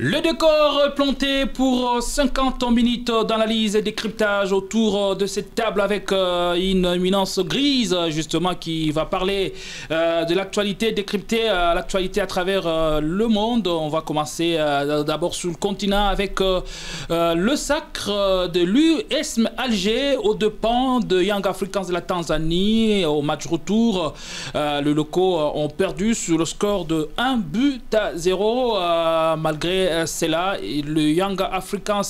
Le décor planté pour 50 minutes d'analyse et décryptage autour de cette table avec une éminence grise justement qui va parler de l'actualité, décrypter l'actualité à travers le monde. On va commencer d'abord sur le continent avec le sacre de l'USM Alger aux dépens de Young Africans de la Tanzanie. Au match retour, les locaux ont perdu sur le score de 1-0 malgré cela. Le Young Africans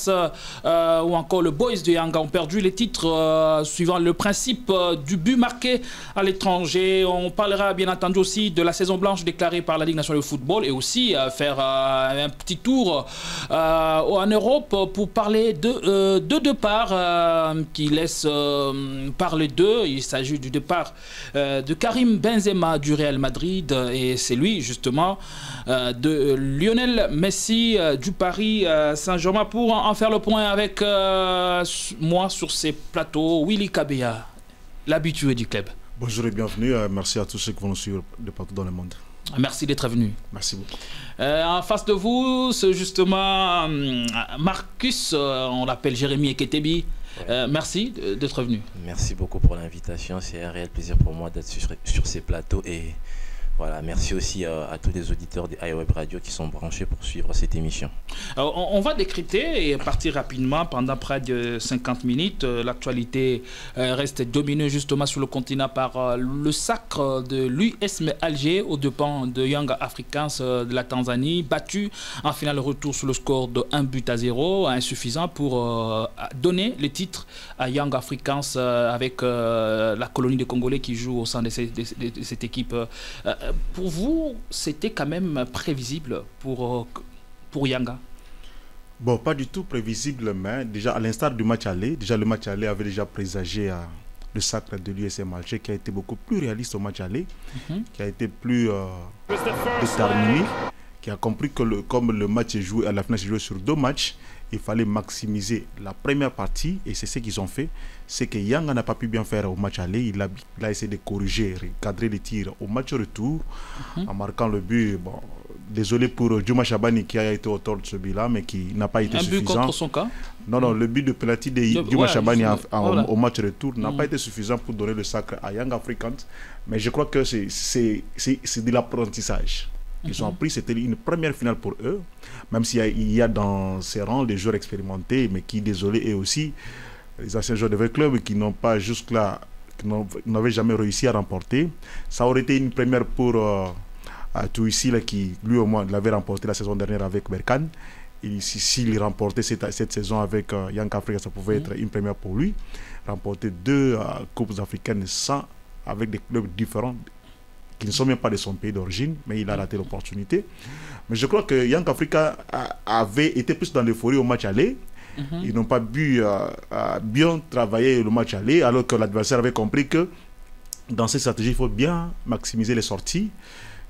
ou encore le Boys de Young ont perdu les titres suivant le principe du but marqué à l'étranger. On parlera bien entendu aussi de la saison blanche déclarée par la Ligue nationale de football et aussi faire un petit tour en Europe pour parler de deux départs qui laissent parler d'eux. Il s'agit du départ de Karim Benzema du Real Madrid et c'est lui justement de Lionel Messi du Paris Saint-Germain. Pour en faire le point avec moi sur ces plateaux, Willy Kabea, l'habitué du club. Bonjour et bienvenue. Merci à tous ceux qui vont nous suivre de partout dans le monde. Merci d'être venu. Merci beaucoup. En face de vous, c'est justement Marcus, on l'appelle Jérémy Eketebi. Merci d'être venu. Merci beaucoup pour l'invitation. C'est un réel plaisir pour moi d'être sur ces plateaux. Et voilà, merci aussi à tous les auditeurs des iWeb Radio qui sont branchés pour suivre cette émission. Alors, on va décrypter et partir rapidement pendant près de 50 minutes. L'actualité reste dominée justement sur le continent par le sacre de l'USM Alger aux dépens de Young Africans de la Tanzanie, battu en finale retour sur le score de 1-0, insuffisant pour donner le titre à Young Africans avec la colonie de Congolais qui joue au sein de cette équipe. Pour vous, c'était quand même prévisible pour Yanga? Bon, pas du tout prévisible, mais déjà à l'instar du match aller, le match aller avait déjà présagé le sacre de l'USM Alger qui a été beaucoup plus réaliste au match aller, qui a été plus déterminé, qui a compris que comme le match est joué, à la fin c'est joué sur 2 matchs, il fallait maximiser la première partie et c'est ce qu'ils ont fait. C'est que Yanga n'a pas pu bien faire au match aller. Il a essayé de corriger, recadrer les tirs au match retour en marquant le but. Bon, désolé pour Djouma Chabani qui a été auteur de ce but-là, mais qui n'a pas été suffisant. Un but contre son cas? Non, le but de penalty de Djouma Chabani au match retour n'a pas été suffisant pour donner le sacre à Young Africans. Mais je crois que c'est de l'apprentissage. Ils ont appris, c'était une première finale pour eux, même s'il y a dans ces rangs des joueurs expérimentés, mais qui, désolé, et aussi les anciens joueurs de votre club qui n'ont pas jusque-là, qui n'avaient jamais réussi à remporter. Ça aurait été une première pour Touissi, qui lui au moins l'avait remporté la saison dernière avec Berkane. Et s'il remportait cette saison avec Young Africa, ça pouvait être une première pour lui. Remporter 2 coupes africaines avec des clubs différents, qui ne sont même pas de son pays d'origine, mais il a raté l'opportunité. Mais je crois que Young Africa avait été plus dans l'euphorie au match aller. Ils n'ont pas pu bien travailler le match aller, alors que l'adversaire avait compris que dans cette stratégie, il faut bien maximiser les sorties.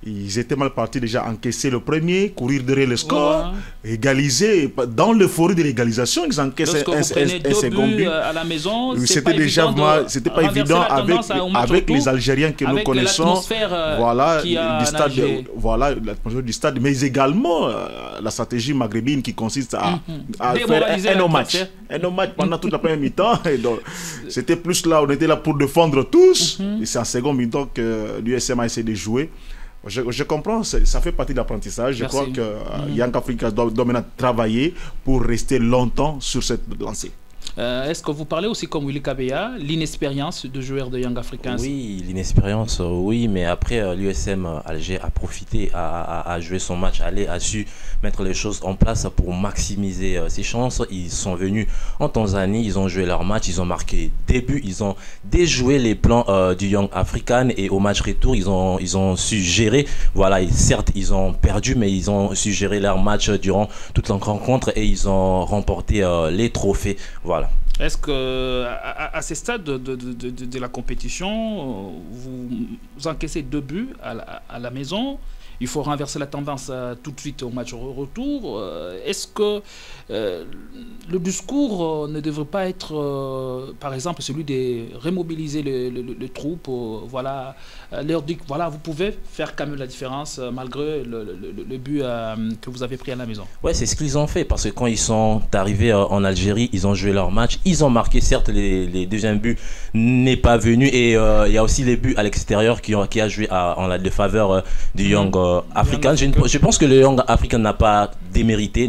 Ils étaient mal partis déjà, encaisser le premier, courir derrière le score, égaliser. Dans l'euphorie de l'égalisation, ils encaissent un second but. À la maison, c'était déjà c'était pas évident avec les Algériens que nous connaissons. Voilà, l'atmosphère du stade, mais également la stratégie maghrébine qui consiste à faire un no-match. Un no-match pendant toute la première mi-temps. C'était plus là, on était là pour défendre tous. Et c'est en second mi-temps que l'USM a essayé de jouer. Je comprends, ça fait partie de l'apprentissage. Je crois que Young Africa doit maintenant travailler pour rester longtemps sur cette lancée. Est-ce que vous parlez aussi comme Willy Kabea, l'inexpérience de joueurs de Young Africans? Oui, l'inexpérience, oui, mais après l'USM Alger a profité, a joué son match, a su mettre les choses en place pour maximiser ses chances. Ils sont venus en Tanzanie, ils ont joué leur match, ils ont marqué des buts, ils ont déjoué les plans du Young African et au match retour, ils ont su gérer. Voilà, et certes, ils ont perdu, mais ils ont su gérer leur match durant toute la rencontre et ils ont remporté les trophées. Voilà. Est-ce qu'à ce stade de la compétition, vous encaissez 2 buts à la maison il faut renverser la tendance tout de suite au match retour. Est-ce que le discours ne devrait pas être, par exemple, celui de remobiliser les troupes, voilà, leur dire voilà, vous pouvez faire quand même la différence malgré le but que vous avez pris à la maison. Ouais, c'est ce qu'ils ont fait, parce que quand ils sont arrivés en Algérie, ils ont joué leur match, ils ont marqué, certes les deuxièmes buts n'est pas venu, et il y a aussi les buts à l'extérieur qui a joué en la faveur du Young African. Je pense que le Young African n'a pas démérité,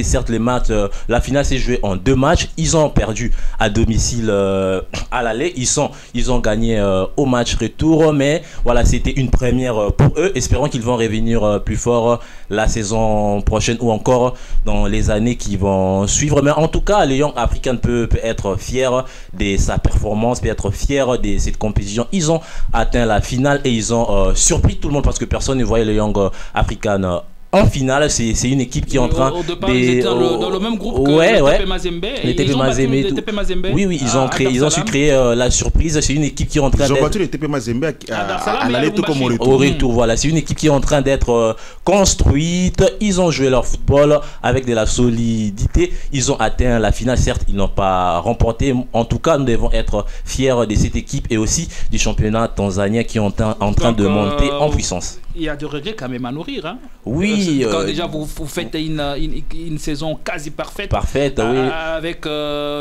certes les matchs, la finale s'est jouée en 2 matchs, ils ont perdu à domicile à l'aller, ils ont gagné au match retour, mais voilà, c'était une première pour eux. Espérons qu'ils vont revenir plus fort la saison prochaine ou encore dans les années qui vont suivre. Mais en tout cas, le Young African peut être fier de sa performance, peut être fier de cette compétition. Ils ont atteint la finale et ils ont surpris tout le monde, parce que personne ne voyait le Young African en finale. C'est une équipe qui est en train de... Ils étaient dans le même groupe que TP Mazembe. Les TP Mazembe. Oui, ils ont su créer la surprise. C'est une équipe qui est en train d'être... Ils ont battu les TP Mazembe à l'aller tout comme au retour. Au retour, voilà. C'est une équipe qui est en train d'être construite. Ils ont joué leur football avec de la solidité. Ils ont atteint la finale. Certes, ils n'ont pas remporté. En tout cas, nous devons être fiers de cette équipe et aussi du championnat tanzanien qui est en train de monter en puissance. Il y a des regrets quand même à nourrir. Hein. Oui. Quand déjà vous faites une saison quasi parfaite. Parfaite, oui. Avec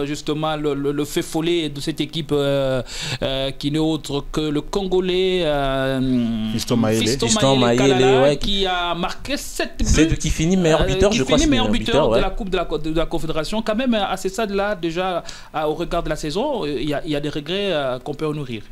justement le fait follet de cette équipe qui n'est autre que le Congolais Fiston Mayele, ouais, qui a marqué 7 buts. C'est qui finit meilleur buteur, je crois. Qui finit meilleur buteur de la Coupe de la Confédération. Quand même, à ce stade-là, déjà, au regard de la saison, il y a des regrets qu'on peut en nourrir.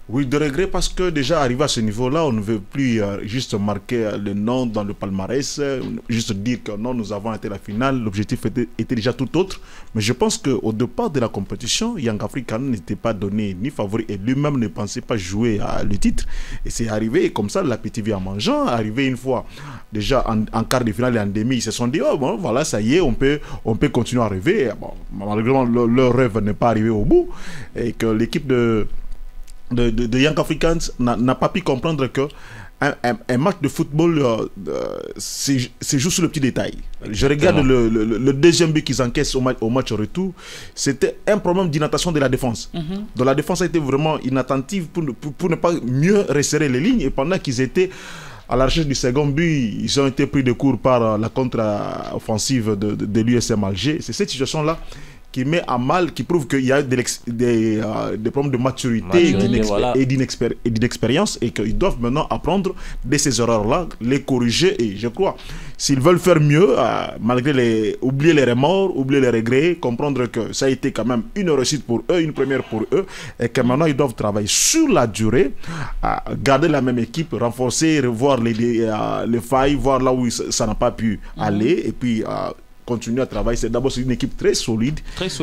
Oui, de regret, parce que déjà arrivé à ce niveau-là, on ne veut plus juste marquer le nom dans le palmarès, juste dire que non, nous avons été à la finale, l'objectif était déjà tout autre. Mais je pense qu'au départ de la compétition, Young African n'était pas donné ni favori et lui-même ne pensait pas jouer le titre. Et c'est arrivé comme ça, l'appétit vient en mangeant, arrivé une fois déjà en quart de finale et en demi, ils se sont dit, oh bon, voilà, ça y est, on peut continuer à rêver. Bon, malheureusement, leur rêve n'est pas arrivé au bout et que l'équipe de Young Africans n'a pas pu comprendre que un match de football c'est juste le petit détail. Je regarde le deuxième but qu'ils encaissent au match retour, c'était un problème d'inattention de la défense. Donc la défense a été vraiment inattentive pour ne pas mieux resserrer les lignes, et pendant qu'ils étaient à la recherche du second but, ils ont été pris de court par la contre-offensive de l'USM Alger. C'est cette situation-là qui met à mal, qui prouve qu'il y a des problèmes de maturité et d'inexpérience, et qu'ils doivent maintenant apprendre de ces erreurs-là, les corriger. Et je crois, s'ils veulent faire mieux, malgré oublier les remords, oublier les regrets, comprendre que ça a été quand même une réussite pour eux, une première pour eux, et que maintenant ils doivent travailler sur la durée, garder la même équipe, renforcer, revoir les failles, voir là où ça n'a pas pu aller, et puis continuer à travailler. C'est d'abord une équipe très solide.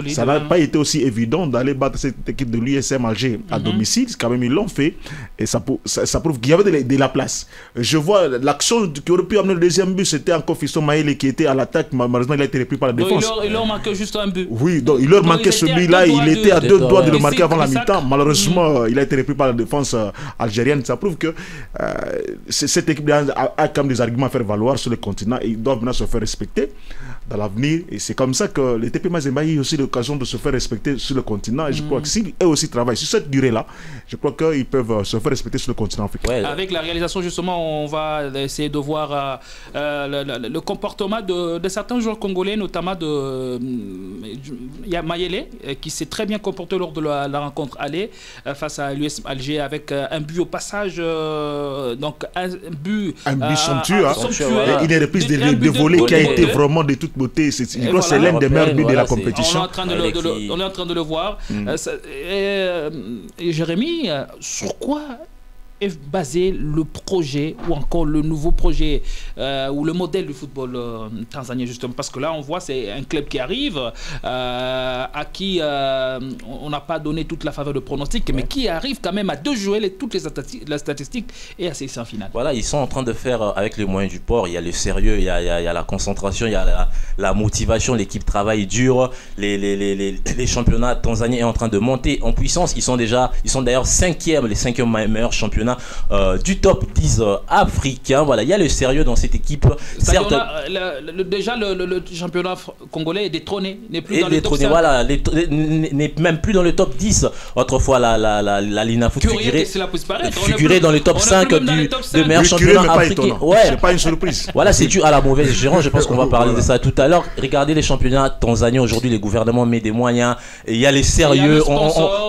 Ça n'a pas été aussi évident d'aller battre cette équipe de l'USM Alger à domicile. Quand même, ils l'ont fait. Et ça prouve qu'il y avait de la place. Je vois l'action qui aurait pu amener le deuxième but, c'était encore Fiston Mayele qui était à l'attaque. Malheureusement, il a été repris par la défense. Il leur manquait juste un but. Oui, donc il leur manquait ce but-là. Il était à 2 doigts de le marquer avant la mi-temps. Malheureusement, il a été repris par la défense algérienne. Ça prouve que cette équipe a quand même des arguments à faire valoir sur le continent, et ils doivent maintenant se faire respecter dans l'avenir. Et c'est comme ça que les TP Mazembe ont aussi l'occasion de se faire respecter sur le continent. Et je crois que s'ils aussi travaillent sur cette durée-là, je crois qu'ils peuvent se faire respecter sur le continent africain. Ouais. Avec la réalisation, justement, on va essayer de voir le comportement de certains joueurs congolais, notamment il y a Mayele qui s'est très bien comporté lors de la rencontre aller face à l'USM Alger, avec un but au passage, donc un but somptueux, une reprise de volée qui a été vraiment de toute beauté. Je crois que c'est l'un des meilleurs buts de la compétition. On est en train de le voir. Jérémy, sur quoi est basé le projet, ou encore le nouveau projet, ou le modèle du football tanzanien, justement? Parce que là, on voit, c'est un club qui arrive, à qui on n'a pas donné toute la faveur de pronostic, mais qui arrive quand même à jouer toutes les statistiques et à ses en finale. Voilà, ils sont en train de faire avec les moyens du port. Il y a le sérieux, il y a la concentration, il y a la motivation, l'équipe travaille dur. Les championnats tanzaniens sont en train de monter en puissance. Ils sont d'ailleurs les 5e meilleurs championnats championnat du top 10 africain. Voilà, il y a le sérieux dans cette équipe. Certes, déjà, le championnat congolais est détrôné, n'est plus dans le top 5. Voilà, n'est même plus dans le top 10. Autrefois, la Lina Foot figurait dans le top 5 de meilleur championnat africain. Ouais. C'est pas une surprise. Voilà, c'est dû à la mauvaise gérance. Je pense qu'on va parler de ça tout à l'heure. Regardez les championnats tanzaniens aujourd'hui, les gouvernements mettent des moyens. Il y a les sérieux,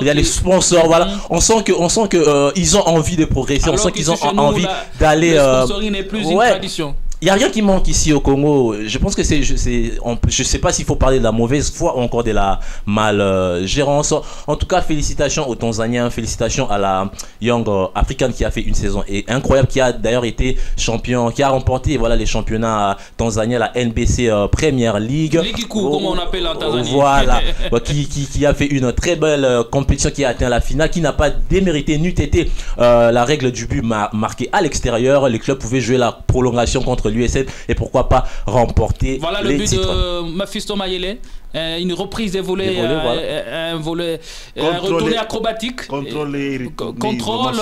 il y a les sponsors. Voilà, on sent que ils ont envie de progresser. On sent qu'ils ont envie d'aller. Le sponsoring n'est plus une tradition. Il n'y a rien qui manque ici au Congo. Je pense que je sais pas s'il faut parler de la mauvaise foi ou encore de la mal-gérance. En tout cas, félicitations aux Tanzaniens, félicitations à la Young African qui a fait une saison incroyable, qui a d'ailleurs été champion, qui a remporté les championnats tanzaniens, la NBC Premier League. Comme on appelle en Tanzanie. Voilà, qui a fait une très belle compétition, qui a atteint la finale, qui n'a pas démérité, n'eût été la règle du but marqué à l'extérieur. Les clubs pouvaient jouer la prolongation contre l'USM et pourquoi pas remporter les titres. Voilà le but de Mephisto Mayele, une reprise des volets, un volet retourné acrobatique, contrôle,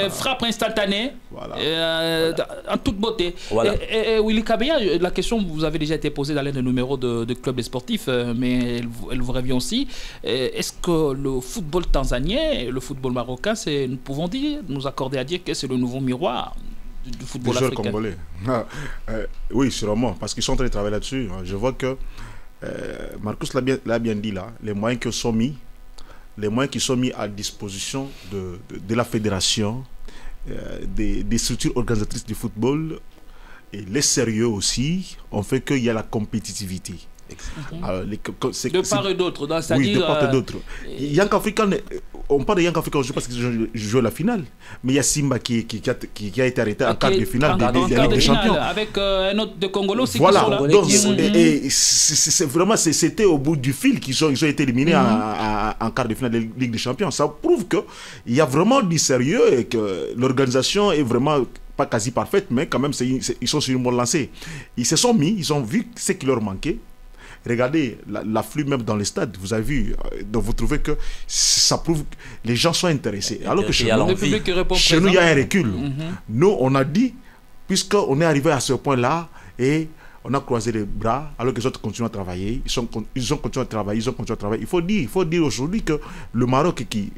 frappe instantanée, en toute beauté. Voilà. Et Willy Kabeya, la question vous avez déjà été posée dans l'un des numéros de Club des Sportifs, mais elle vous revient aussi. Est-ce que le football tanzanien et le football marocain, nous pouvons nous accorder à dire que c'est le nouveau miroir du football africain congolais? Oui, sûrement, parce qu'ils sont en train de travailler là-dessus. Je vois que Marcus l'a bien dit là, les moyens qui sont mis à disposition de la fédération, des structures organisatrices du football, et les sérieux aussi, ont fait qu'il y a la compétitivité. Alors, de part et d'autre, oui, de part et d'autre. Young African, on parle de Young African parce qu'ils jouent la finale, mais il y a Simba qui a été arrêté en quart de finale des Ligue des Champions. Avec un autre de Congolo aussi. Voilà, donc c'est vraiment, c'était au bout du fil qu'ils ont été éliminés en quart de finale de Ligue des Champions. Ça prouve qu'il y a vraiment du sérieux et que l'organisation est vraiment pas quasi parfaite, mais quand même ils sont sur une bonne lancée. Ils se sont mis, ils ont vu ce qui leur manquait. Regardez l'afflux même dans les stades, vous avez vu, donc vous trouvez que ça prouve que les gens sont intéressés. Alors que chez nous, il y a un recul. Nous, on a dit, puisqu'on est arrivé à ce point-là, et on a croisé les bras, alors que les autres continuent à travailler, ils ont continué à travailler, Il faut dire aujourd'hui que le Maroc qui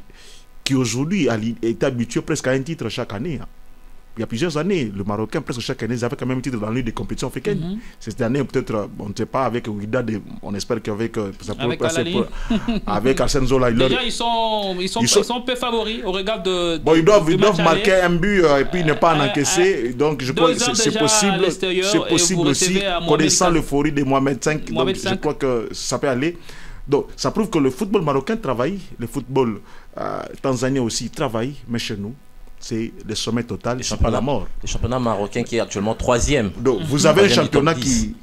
aujourd'hui est habitué presque à un titre chaque année. Il y a plusieurs années, le Marocain, presque chaque année, ils avaient quand même un titre dans la Ligue des compétitions africaines. Cette année, peut-être, on ne sait pas, avec Ouida, on espère qu'avec avec Arsène Zola. Déjà, ils sont peu favoris au regard de. Bon, ils doivent marquer un but et puis ne pas en encaisser. Donc, je crois que c'est possible aussi, connaissant l'euphorie de Mohamed V. Donc, je crois que ça peut aller. Donc, ça prouve que le football marocain travaille, le football tanzanien aussi travaille, mais chez nous, c'est le sommet total, c'est pas la mort. Le championnat marocain qui est actuellement 3e. Donc, vous avez un championnat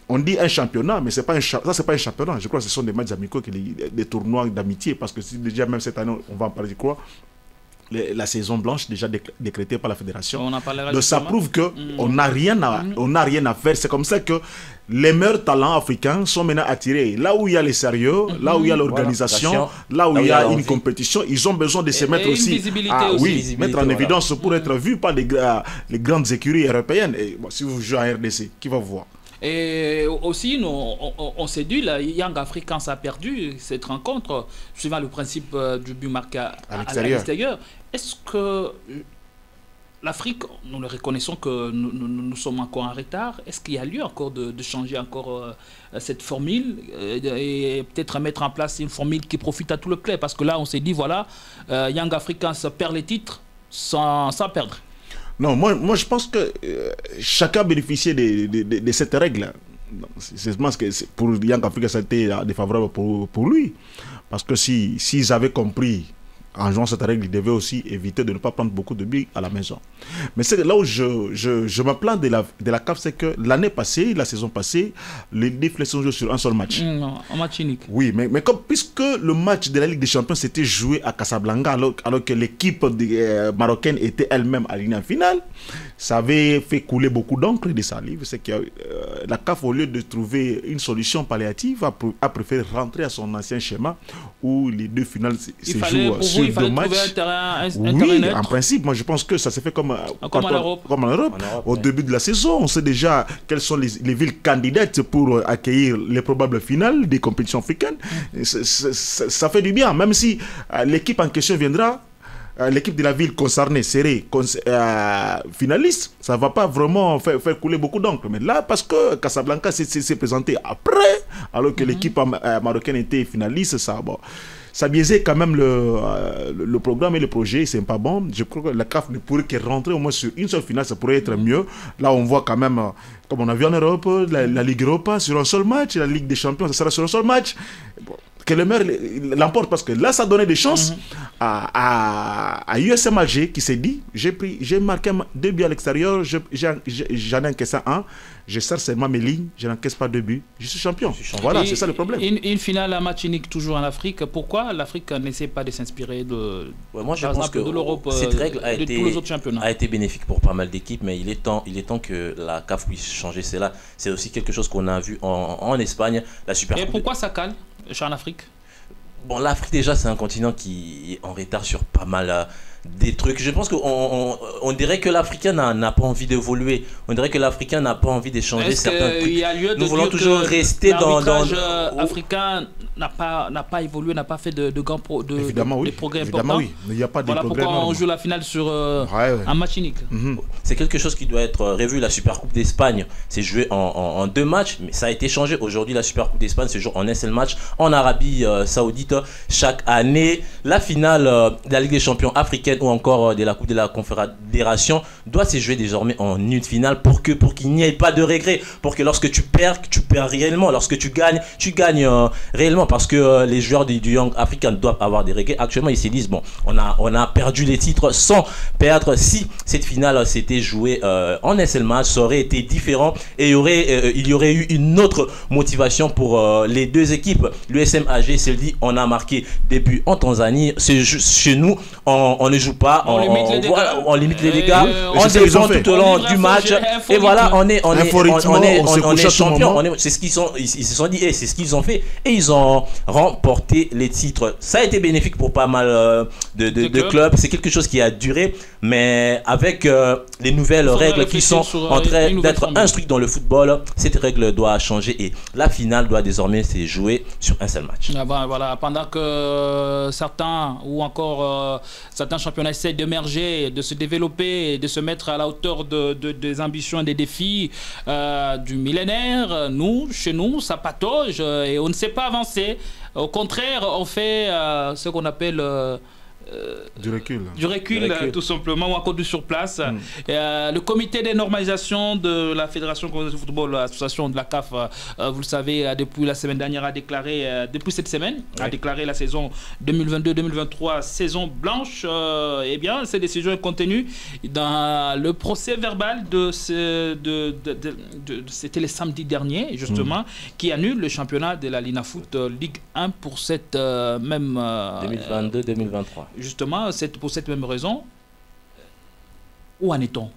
on dit un championnat, mais c'est pas c'est pas un championnat. Je crois que ce sont des matchs amicaux, des tournois d'amitié, parce que si déjà même cette année, on va en parler de quoi, la saison blanche déjà décrétée par la fédération. Donc ça prouve qu'on n'a rien à faire. C'est comme ça que les meilleurs talents africains sont maintenant attirés. Là où il y a les sérieux, là où il y a l'organisation, là où il y a une compétition, ils ont besoin de se mettre aussi, mettre en évidence pour être vus par les grandes écuries européennes. Et bon, si vous jouez en RDC, qui va vous voir? Et aussi, on s'est dit, la Young Africans a perdu cette rencontre, suivant le principe du but marqué à l'extérieur. Est-ce que l'Afrique, nous le reconnaissons que nous sommes encore en retard, est-ce qu'il y a lieu encore de changer encore cette formule et peut-être mettre en place une formule qui profite à tout le club? Parce que là, on s'est dit, voilà, Young Africans perd les titres sans perdre. Non, moi je pense que chacun bénéficiait de cette règle. C'est que pour Young Africa, ça a été défavorable pour lui. Parce que s'ils avaient compris en jouant cette règle, ils devaient aussi éviter de ne pas prendre beaucoup de buts à la maison. Mais c'est là où je me plains de la CAF, c'est que l'année passée, la saison passée, les déflexions jouent sur un seul match. Un match unique. Oui, mais puisque le match de la Ligue des Champions s'était joué à Casablanca, alors que l'équipe marocaine était elle-même alignée en finale, ça avait fait couler beaucoup d'encre et de salive. C'est que la CAF, au lieu de trouver une solution palliative, a préféré rentrer à son ancien schéma où les deux finales se jouent sur deux matchs. Oui, en principe, moi je pense que ça s'est fait comme en Europe. Au début de la saison, on sait déjà quelles sont les villes candidates pour accueillir les probables finales des compétitions africaines. Ça fait du bien, même si l'équipe en question viendra, l'équipe de la ville concernée serait finaliste, ça ne va pas vraiment faire couler beaucoup d'encre. Mais là, parce que Casablanca s'est présenté après, alors que l'équipe marocaine était finaliste, ça biaisait quand même le programme et le projet, c'est pas bon. Je crois que la CAF ne pourrait que rentrer au moins sur une seule finale, ça pourrait être mieux. Là, on voit quand même, comme on a vu en Europe, la Ligue Europa sur un seul match, la Ligue des Champions, ça sera sur un seul match. Bon, que le maire l'emporte, parce que là, ça donnait des chances à USM Alger qui s'est dit, j'ai marqué 2 buts à l'extérieur, j'en ai encaissé un, je sers seulement mes lignes, je n'encaisse pas 2 buts, je suis champion. Voilà, c'est ça le problème. Une finale à match unique toujours en Afrique, pourquoi l'Afrique n'essaie pas de s'inspirer de l'Europe, cette règle de tous les autres championnats? A été bénéfique pour pas mal d'équipes, mais il est temps que la CAF puisse changer cela. C'est aussi quelque chose qu'on a vu en Espagne, la Super Coupe. Et pourquoi ça cale en Afrique? Bon, l'Afrique déjà c'est un continent qui est en retard sur pas mal des trucs. Je pense qu'on dirait que l'Africain n'a pas envie d'évoluer. On dirait que l'Africain n'a pas envie d'échanger certains trucs. Nous voulons toujours rester dans africain n'a pas évolué, n'a pas fait de grands progrès importants. Oui. Mais il n'y a pas de voilà pourquoi on joue la finale sur un match unique. C'est quelque chose qui doit être revu. La Super Coupe d'Espagne, c'est joué en 2 matchs, mais ça a été changé. Aujourd'hui, la Super Coupe d'Espagne se joue en un seul match en Arabie Saoudite chaque année. La finale de la Ligue des Champions africaine ou encore de la Coupe de la Confédération doit se jouer désormais en une finale pour qu'il n'y ait pas de regret, pour que lorsque tu perds réellement, lorsque tu gagnes réellement, parce que les joueurs du Young African doivent avoir des regrets. Actuellement, ils se disent, bon, on a perdu les titres sans perdre. Si cette finale s'était jouée en un seul match, ça aurait été différent et il y aurait eu une autre motivation pour les deux équipes. L'USM AG s'est dit, on a marqué des buts en Tanzanie, c'est chez nous, on ne joue pas, on limite les dégâts, on défend tout au long du match et voilà, on est champion. C'est ce qu'ils se sont dit et c'est ce qu'ils ont fait et ils ont remporté les titres. Ça a été bénéfique pour pas mal de clubs. C'est quelque chose qui a duré, mais avec les nouvelles règles qui sont en train d'être instruites dans le football, cette règle doit changer et la finale doit désormais se jouer sur un seul match. Voilà, pendant que certains ou encore certains championnats essaient d'émerger, de se développer, de se mettre à la hauteur des ambitions et des défis du millénaire, chez nous, ça patauge et on ne sait pas avancer. Au contraire, on fait ce qu'on appelle du recul. Du recul, tout simplement, ou encore du surplace. Le comité des normalisations de la Fédération de football, l'association de la CAF, vous le savez, depuis la semaine dernière, a déclaré, depuis cette semaine, a déclaré la saison 2022-2023 saison blanche. Eh bien, ces décisions sont contenues dans le procès verbal c'était le samedi dernier, justement, qui annule le championnat de la Linafoot Ligue 1 pour cette même 2022-2023. Justement, pour cette même raison, où en est-on?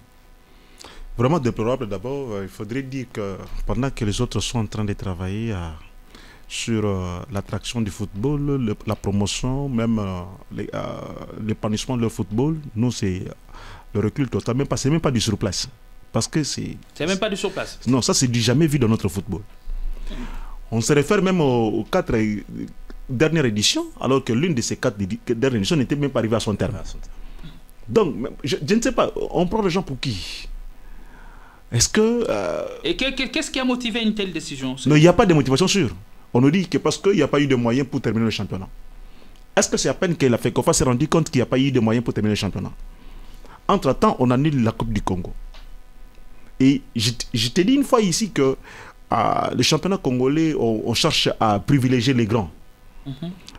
Vraiment déplorable. D'abord, il faudrait dire que pendant que les autres sont en train de travailler sur l'attraction du football, la promotion, même l'épanouissement de le football, nous, c'est le recul total. C'est même pas du surplace. Parce que c'est même pas du surplace. Non, ça, c'est du jamais vu dans notre football. On se réfère même aux 4 dernière édition, alors que l'une de ces 4 dernières éditions n'était même pas arrivée à son terme. Donc, je ne sais pas, on prend les gens pour qui? Est-ce que... Et qu'est-ce qui a motivé une telle décision? Non, il n'y a pas de motivation sûre. On nous dit que parce qu'il n'y a pas eu de moyens pour terminer le championnat. Est-ce que c'est à peine que la FECOFA s'est rendu compte qu'il n'y a pas eu de moyens pour terminer le championnat? Entre-temps, on annule la Coupe du Congo. Et je t'ai dit une fois ici que le championnat congolais, on cherche à privilégier les grands.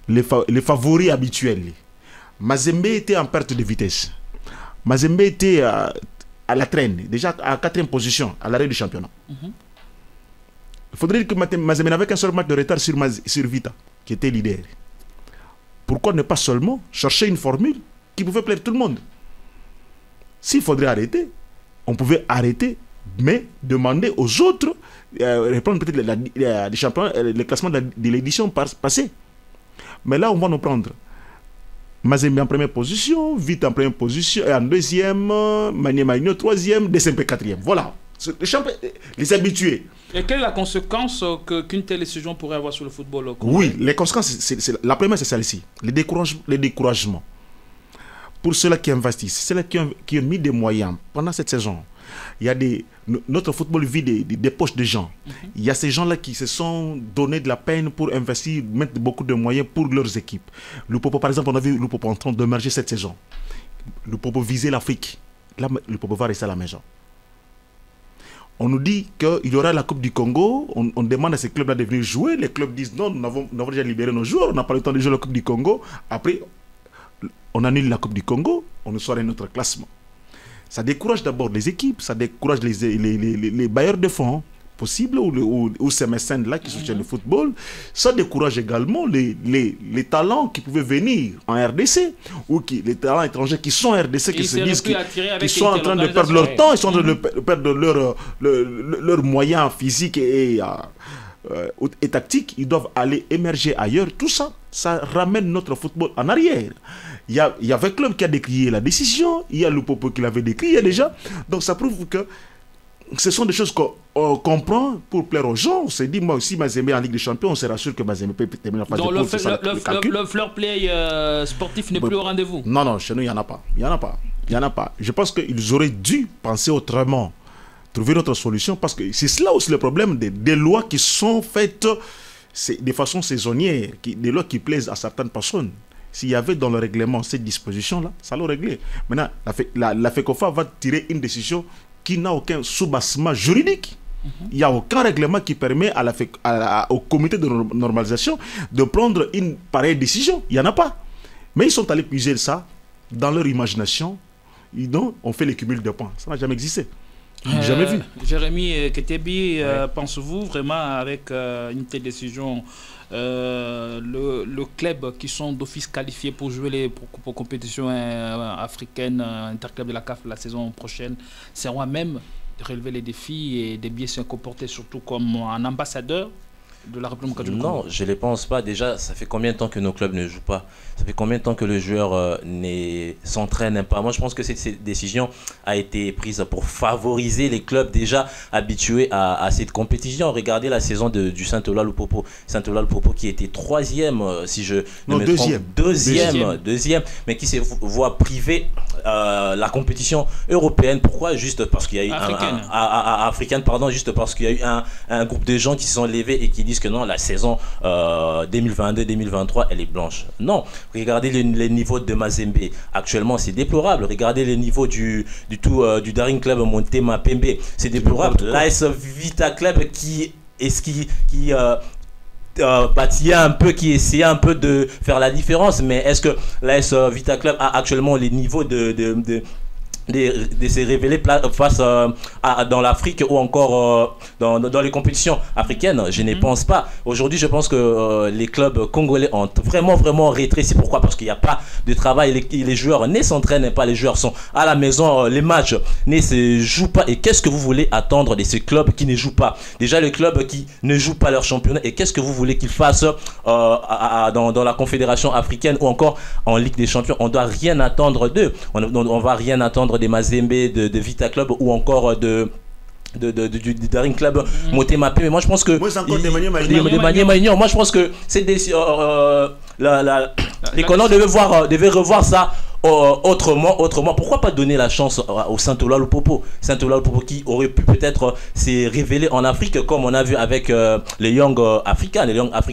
Les favoris habituels. Mazembe était en perte de vitesse. Mazembe était à la traîne, déjà à 4e position, à l'arrêt du championnat. Il faudrait dire que Mazembe n'avait qu'un seul match de retard sur Vita, qui était leader. Pourquoi ne pas seulement chercher une formule qui pouvait plaire tout le monde? S'il faudrait arrêter, on pouvait arrêter, mais demander aux autres reprendre peut-être les championnats, le classement de l'édition passée. Mais là, on va nous prendre Mazembe en première position, Vite en première position, et en deuxième, Maniema Union troisième, DSMP quatrième. Voilà, les habitués. Et quelle est la conséquence qu'une telle décision pourrait avoir sur le football? Oui, les conséquences, la première c'est celle-ci, le découragement. Pour ceux-là qui investissent, ceux-là qui ont mis des moyens pendant cette saison, il y a notre football vit des poches de gens. Il y a ces gens-là qui se sont donné de la peine pour investir, mettre beaucoup de moyens pour leurs équipes. Le Popo, par exemple, on a vu le Popo en train d'émerger cette saison. Le Popo visait l'Afrique. Là, le Popo va rester à la maison. On nous dit qu'il y aura la Coupe du Congo. On demande à ces clubs-là de venir jouer. Les clubs disent non, nous avons déjà libéré nos joueurs. On n'a pas le temps de jouer la Coupe du Congo. Après, on annule la Coupe du Congo. On nous sort à notre classement. Ça décourage d'abord les équipes, ça décourage les bailleurs de fonds possibles ou ces mécènes-là qui soutiennent le football. Ça décourage également les talents qui pouvaient venir en RDC ou les talents étrangers qui sont en RDC, qui se disent qu'ils sont en train de perdre leur temps, ils sont en train de perdre leurs moyens physiques et tactiques. Ils doivent aller émerger ailleurs. Tout ça, ça ramène notre football en arrière. Il y avait un club qui a décrié la décision, il y a le Popo qui l'avait décrié déjà. Donc ça prouve que ce sont des choses qu'on comprend pour plaire aux gens. On s'est dit, moi aussi, Mazembe en Ligue des Champions, on se rassure que Mazembe peut terminer la phase de poule. Donc le fair play sportif n'est plus au rendez-vous? Non, chez nous, il n'y en a pas. Il n'y en a pas. Je pense qu'ils auraient dû penser autrement, trouver notre solution, parce que c'est cela aussi le problème des lois qui sont faites de façon saisonnière, des lois qui plaisent à certaines personnes. S'il y avait dans le règlement cette disposition-là, ça l'aurait réglé. Maintenant, la FECOFA va tirer une décision qui n'a aucun soubassement juridique. Il n'y a aucun règlement qui permet au comité de normalisation de prendre une pareille décision. Il n'y en a pas. Mais ils sont allés puiser ça dans leur imagination. On fait le cumul de points. Ça n'a jamais existé. Jamais vu. Jérémy Ketebi, pensez-vous vraiment avec une telle décision, le club qui sont d'office qualifiés pour jouer pour compétitions africaines, interclub de la CAF la saison prochaine, seront à même de relever les défis et de bien se comporter, surtout comme un ambassadeur de la République du Congo? Non, je ne les pense pas. Déjà, ça fait combien de temps que nos clubs ne jouent pas? Ça fait combien de temps que le joueur ne s'entraîne pas? Moi, je pense que cette décision a été prise pour favoriser les clubs déjà habitués à cette compétition. Regardez la saison du Saint-Ola Lupopo. Saint-Ola Lupopo qui était troisième, si je ne me trompe. Deuxième, mais qui se voit privé la compétition européenne. Pourquoi? Juste parce qu'il y a eu africaine, pardon, juste parce qu'il y a eu un groupe de gens qui se sont levés et qui disent que non, la saison 2022-2023 elle est blanche. Non, regardez les niveaux de Mazembe actuellement, c'est déplorable. Regardez les niveaux du Daring Club Motema Pembe, c'est déplorable. L'AS Vita Club qui essayait un peu de faire la différence, mais est-ce que l'AS Vita Club a actuellement les niveaux de se révéler face dans l'Afrique ou encore dans les compétitions africaines? Je ne pense pas. Aujourd'hui, je pense que les clubs congolais ont vraiment rétréci. Pourquoi? Parce qu'il n'y a pas de travail. Les joueurs ne s'entraînent pas. Les joueurs sont à la maison. Les matchs ne se jouent pas. Et qu'est-ce que vous voulez attendre de ces clubs qui ne jouent pas? Déjà, les clubs qui ne jouent pas leur championnat. Et qu'est-ce que vous voulez qu'ils fassent dans la Confédération africaine ou encore en Ligue des Champions? On ne doit rien attendre d'eux. On ne va rien attendre des Mazembe, de Vita Club ou encore du Daring Club Motema Pembe. Mais moi je pense que moi je pense que c'est les colons devaient revoir ça autrement. Pourquoi pas donner la chance au Saint-Ola Lupopo qui aurait pu peut-être se révéler en Afrique, comme on a vu avec les Young Africa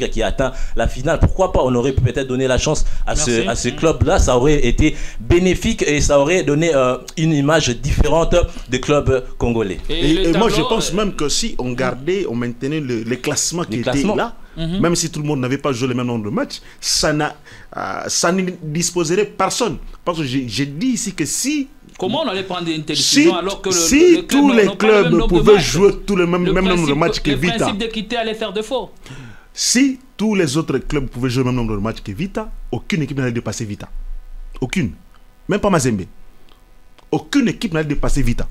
qui a atteint la finale. Pourquoi pas? On aurait pu peut-être donner la chance à ce club-là. Ça aurait été bénéfique et ça aurait donné une image différente des clubs congolais. Et moi je pense même que si on gardait, on maintenait les classements qui étaient là, même si tout le monde n'avait pas joué le même nombre de matchs, ça ne disposerait personne. Parce que j'ai dit ici que si... Comment on allait prendre une telle décision alors que si tous les clubs pouvaient jouer tout le même nombre de matchs que Vita... Le principe d'équité allait faire défaut. Si tous les autres clubs pouvaient jouer le même nombre de matchs que Vita, aucune équipe n'allait dépasser Vita. Aucune. Même pas Mazembe. Aucune équipe n'allait dépasser Vita.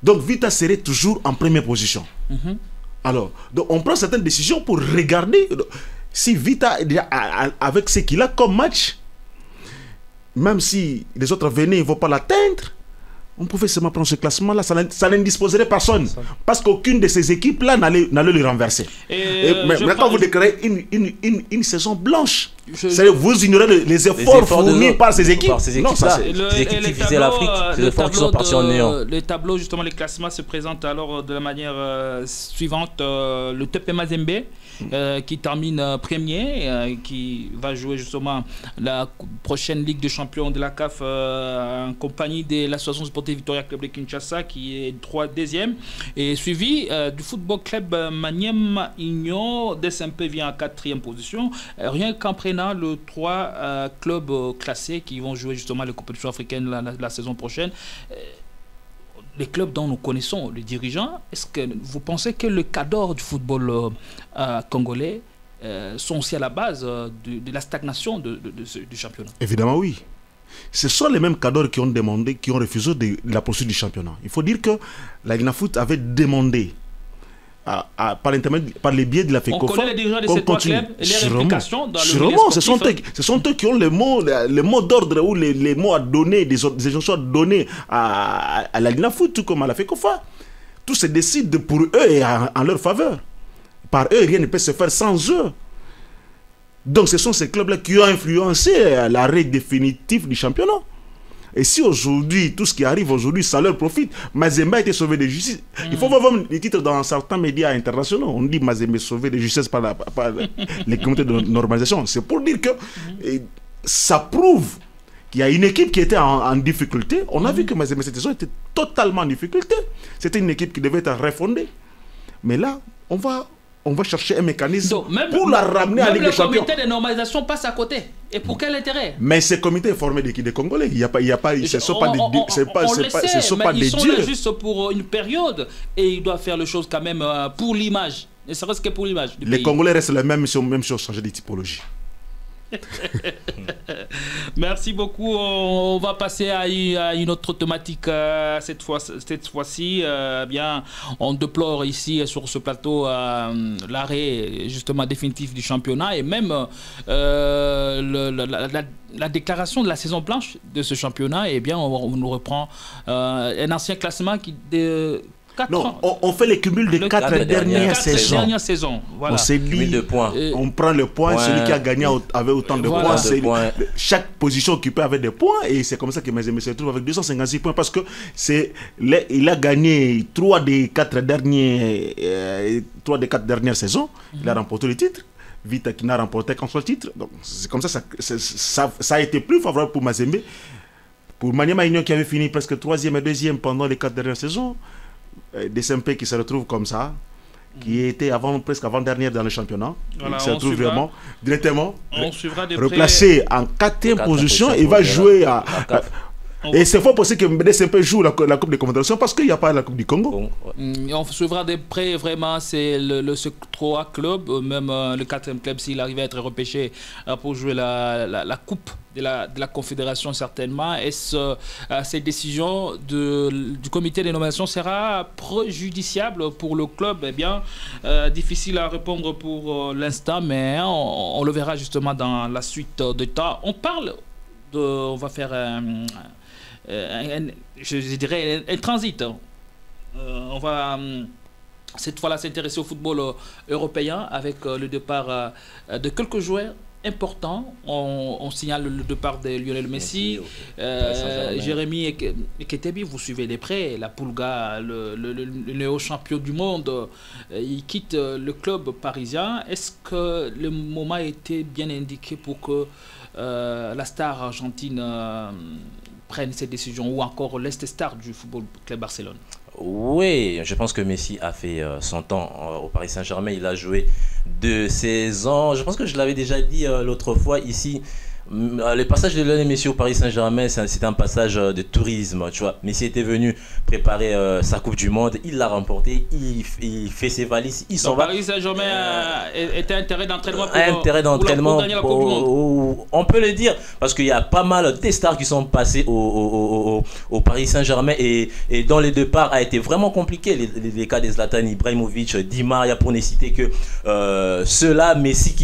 Donc Vita serait toujours en première position. Alors, donc on prend certaines décisions pour regarder si Vita, avec ce qu'il a comme match, même si les autres venaient, ils ne vont pas l'atteindre, on pouvait seulement prendre ce classement-là, ça n'indisposerait personne. Parce qu'aucune de ces équipes-là n'allait le renverser. Mais quand vous déclarez une saison blanche, vous ignorez les efforts fournis par ces équipes. Non, ces équipes qui visaient l'Afrique, les efforts qui sont partis en néant. Les tableaux, justement, les classements se présentent alors de la manière suivante. Le TP Mazembe, qui termine premier, qui va jouer justement la prochaine Ligue des Champions de la CAF en compagnie de l'Association Sportive Victoria Club de Kinshasa, qui est 3e, et suivi du Football Club Maniema Union. DSMP vient en 4e position, rien qu'en prenant le 3 clubs classés qui vont jouer justement les compétitions africaines la saison prochaine. Les clubs dont nous connaissons les dirigeants, est-ce que vous pensez que le cadre du football congolais sont aussi à la base de la stagnation du championnat? Évidemment oui. Ce sont les mêmes cadres qui ont demandé, qui ont refusé la poursuite du championnat. Il faut dire que la Gnafoot avait demandé par les biais de la FECOFA. On connaît les dirigeants de ces trois clubs et les implications dans le milieu sportif. Ce sont eux qui ont les mots d'ordre ou les mots à donner, des injonctions à donner à la Gnafoot, tout comme à la FECOFA. Tout se décide pour eux et en leur faveur. Par eux, rien ne peut se faire sans eux. Donc ce sont ces clubs-là qui ont influencé l'arrêt définitif du championnat. Et si aujourd'hui, tout ce qui arrive aujourd'hui, ça leur profite, Mazembe a été sauvé de justice. Il faut voir les titres dans certains médias internationaux. On dit Mazembe sauvé de justice par les comités de normalisation. C'est pour dire que ça prouve qu'il y a une équipe qui était en difficulté. On a vu que Mazembe cette saison était totalement en difficulté. C'était une équipe qui devait être refondée. Mais là, on va chercher un mécanisme pour la ramener à la Ligue des Champions. Le comité de normalisation passe à côté. Et pour quel intérêt? Mais ce comité est formé d'équipes Congolais. Il y a pas, ce ne sont pas des dieux. Ils sont là juste pour une période et ils doivent faire les choses quand même pour l'image. Ne serait-ce que pour l'image du pays. Les Congolais restent les mêmes, même si on change de typologie. Merci beaucoup. On va passer à une autre thématique cette fois-ci. Bien, on déplore ici sur ce plateau l'arrêt justement définitif du championnat et même la déclaration de la saison blanche de ce championnat. Et bien, on nous reprend un ancien classement qui on fait les cumuls des 4 dernières saisons. Voilà. On s'est dit, on prend le point, celui qui a gagné avait autant de points. Chaque position occupée avait des points et c'est comme ça que Mazembe se retrouve avec 256 points parce que il a gagné 3 des 4 dernières saisons. Il a remporté le titre. Vita qui n'a remporté qu'un seul titre. Donc c'est comme ça a été plus favorable pour Mazembe. Pour Maniema Union qui avait fini presque 3e et 2e pendant les 4 dernières saisons. DSMP qui se retrouve comme ça, qui était presque avant-dernière dans le championnat, voilà, qui se retrouve vraiment directement replacé en 4e position et va jouer et c'est fort possible que DSMP joue la Coupe de Confédération parce qu'il n'y a pas la Coupe du Congo. On suivra de près, vraiment, c'est ce 3 club, même le 4e club, s'il arrive à être repêché pour jouer la Coupe de la Confédération, certainement. Est-ce cette décision du comité de nomination sera préjudiciable pour le club? Eh bien, difficile à répondre pour l'instant, mais on le verra justement dans la suite de temps. On va faire je dirais un transit. On va cette fois-là s'intéresser au football européen avec le départ de quelques joueurs importants. On signale le départ de Lionel Messi, Jérémy Eketebi, vous suivez de près, la Pulga, le néo-champion du monde, il quitte le club parisien. Est-ce que le moment a été bien indiqué pour que la star argentine prenne cette décision, ou encore l'Est Star du Football Club Barcelone? Oui, je pense que Messi a fait son temps au Paris Saint-Germain. Il a joué 2 saisons. Je pense que je l'avais déjà dit l'autre fois ici. Le passage de Lionel Messi au Paris Saint-Germain, c'est un passage de tourisme, tu vois. Messi était venu préparer sa Coupe du Monde, il l'a remporté, il fait ses valises, il s'en va. Paris Saint-Germain était intérêt d'entraînement pour gagner la Coupe du Monde. On peut le dire, parce qu'il y a pas mal de stars qui sont passés au Paris Saint-Germain et dont le départ a été vraiment compliqué. Les cas de Zlatan Ibrahimovic, Di Maria, pour ne citer que ceux-là, Messi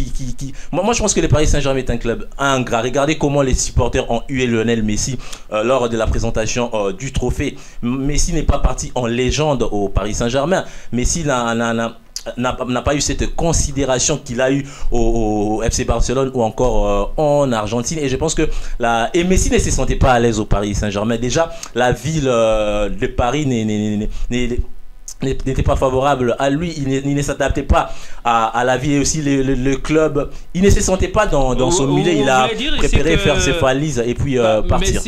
Moi je pense que le Paris Saint-Germain est un club ingrat. Regardez comment les supporters ont hué Lionel Messi lors de la présentation du trophée. Messi n'est pas parti en légende au Paris Saint-Germain. Messi n'a pas eu cette considération qu'il a eu au FC Barcelone ou encore en Argentine. Et je pense que Messi ne se sentait pas à l'aise au Paris Saint-Germain. Déjà, la ville de Paris n'était pas favorable à lui, il ne s'adaptait pas à la vie et aussi le club, il ne se sentait pas dans son milieu, il a préféré faire ses valises et puis partir.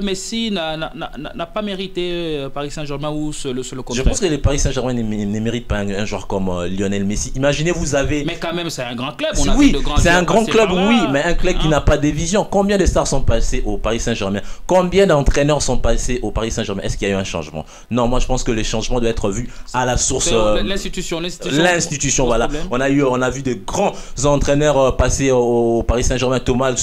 Messi n'a pas mérité Paris Saint-Germain ou le contraire. Je pense que le Paris Saint-Germain ne mérite pas un joueur comme Lionel Messi. Imaginez, vous avez... Mais quand même, c'est un grand club. Oui, c'est un grand club, oui, mais un club qui n'a pas de vision. Combien de stars sont passés au Paris Saint-Germain? Combien d'entraîneurs sont passés au Paris Saint-Germain? Est-ce qu'il y a eu un changement? Non, moi je pense que le changement doit être vu à la source. L'institution, voilà. On a vu de grands entraîneurs passer au Paris Saint-Germain. Thomas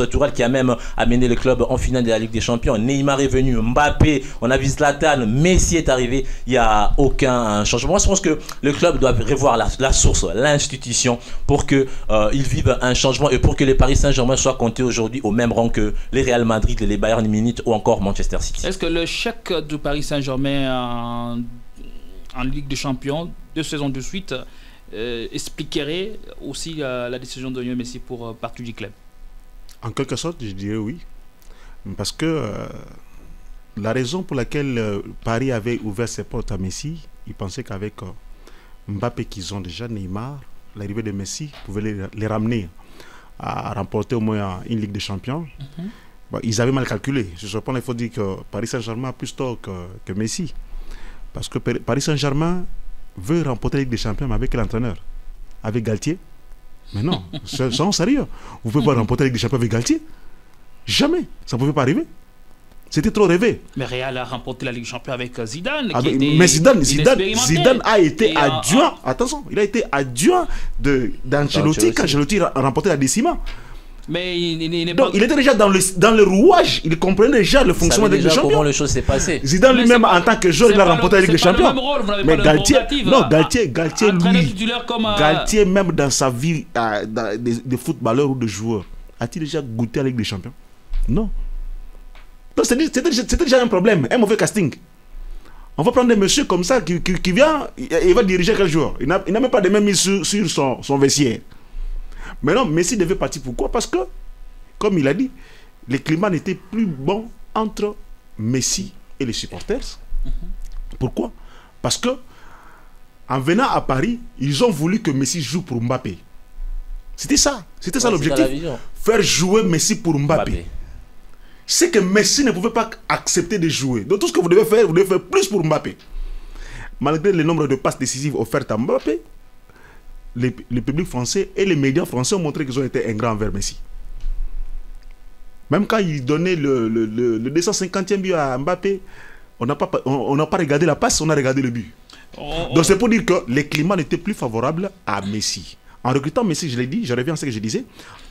Tuchel qui a même amené le club en finale de la Ligue des Champions. Neymar est venu, Mbappé, on a vu Zlatan, Messi est arrivé. Il n'y a aucun changement. Moi, je pense que le club doit revoir la source, l'institution, pour qu'ils vivent un changement et pour que le Paris Saint-Germain soit compté aujourd'hui au même rang que les Real Madrid, les Bayern Munich ou encore Manchester City. Est-ce que le chèque du Paris Saint-Germain en Ligue des Champions, 2 saisons de suite, expliquerait aussi la décision de Lionel Messi pour partir du club? En quelque sorte, je dirais oui. Parce que la raison pour laquelle Paris avait ouvert ses portes à Messi, il pensait qu'avec Mbappé qu'ils ont déjà, Neymar, l'arrivée de Messi pouvait les ramener à remporter au moins une Ligue des Champions. Bon, ils avaient mal calculé. Je pense qu'il faut dire que Paris Saint-Germain a plus tort que Messi. Parce que Paris Saint-Germain veut remporter la Ligue des Champions, mais avec l'entraîneur? Avec Galtier? Mais non, soyons sérieux. Vous pouvez pas remporter la Ligue des Champions avec Galtier? Jamais. Ça ne pouvait pas arriver. C'était trop rêvé. Mais Real a remporté la Ligue des Champions avec Zidane. Mais Zidane a été adjoint. Attention, il a été adjoint d'Ancelotti quand Ancelotti a remporté la décima. Mais donc, il était déjà dans le rouage, il comprenait déjà le fonctionnement de la Ligue des Champions. Comment les choses s'est passées. Zidane lui-même, en tant que joueur, il a remporté la Ligue des Champions. Mais Galtier, Galtier, même dans sa vie de footballeur ou de joueur, a-t-il déjà goûté à la Ligue des Champions? Non. Donc, c'était déjà un problème, un mauvais casting. On va prendre des messieurs comme ça qui vient, il va diriger quel joueur? Il n'a même pas de même mise sur son vestiaire. Mais non, Messi devait partir. Pourquoi? Parce que, comme il a dit, le climat n'était plus bon entre Messi et les supporters. Pourquoi? Parce que, en venant à Paris, ils ont voulu que Messi joue pour Mbappé. C'était ça l'objectif. Faire jouer Messi pour Mbappé. C'est que Messi ne pouvait pas accepter de jouer. Donc tout ce que vous devez faire plus pour Mbappé. Malgré le nombre de passes décisives offertes à Mbappé, le public français et les médias français ont montré qu'ils ont été ingrats envers Messi. Même quand il donnait le 250e but à Mbappé, on n'a pas regardé la passe, on a regardé le but. Donc c'est pour dire que le climat n'était plus favorable à Messi. En recrutant Messi, je l'ai dit, je reviens à ce que je disais,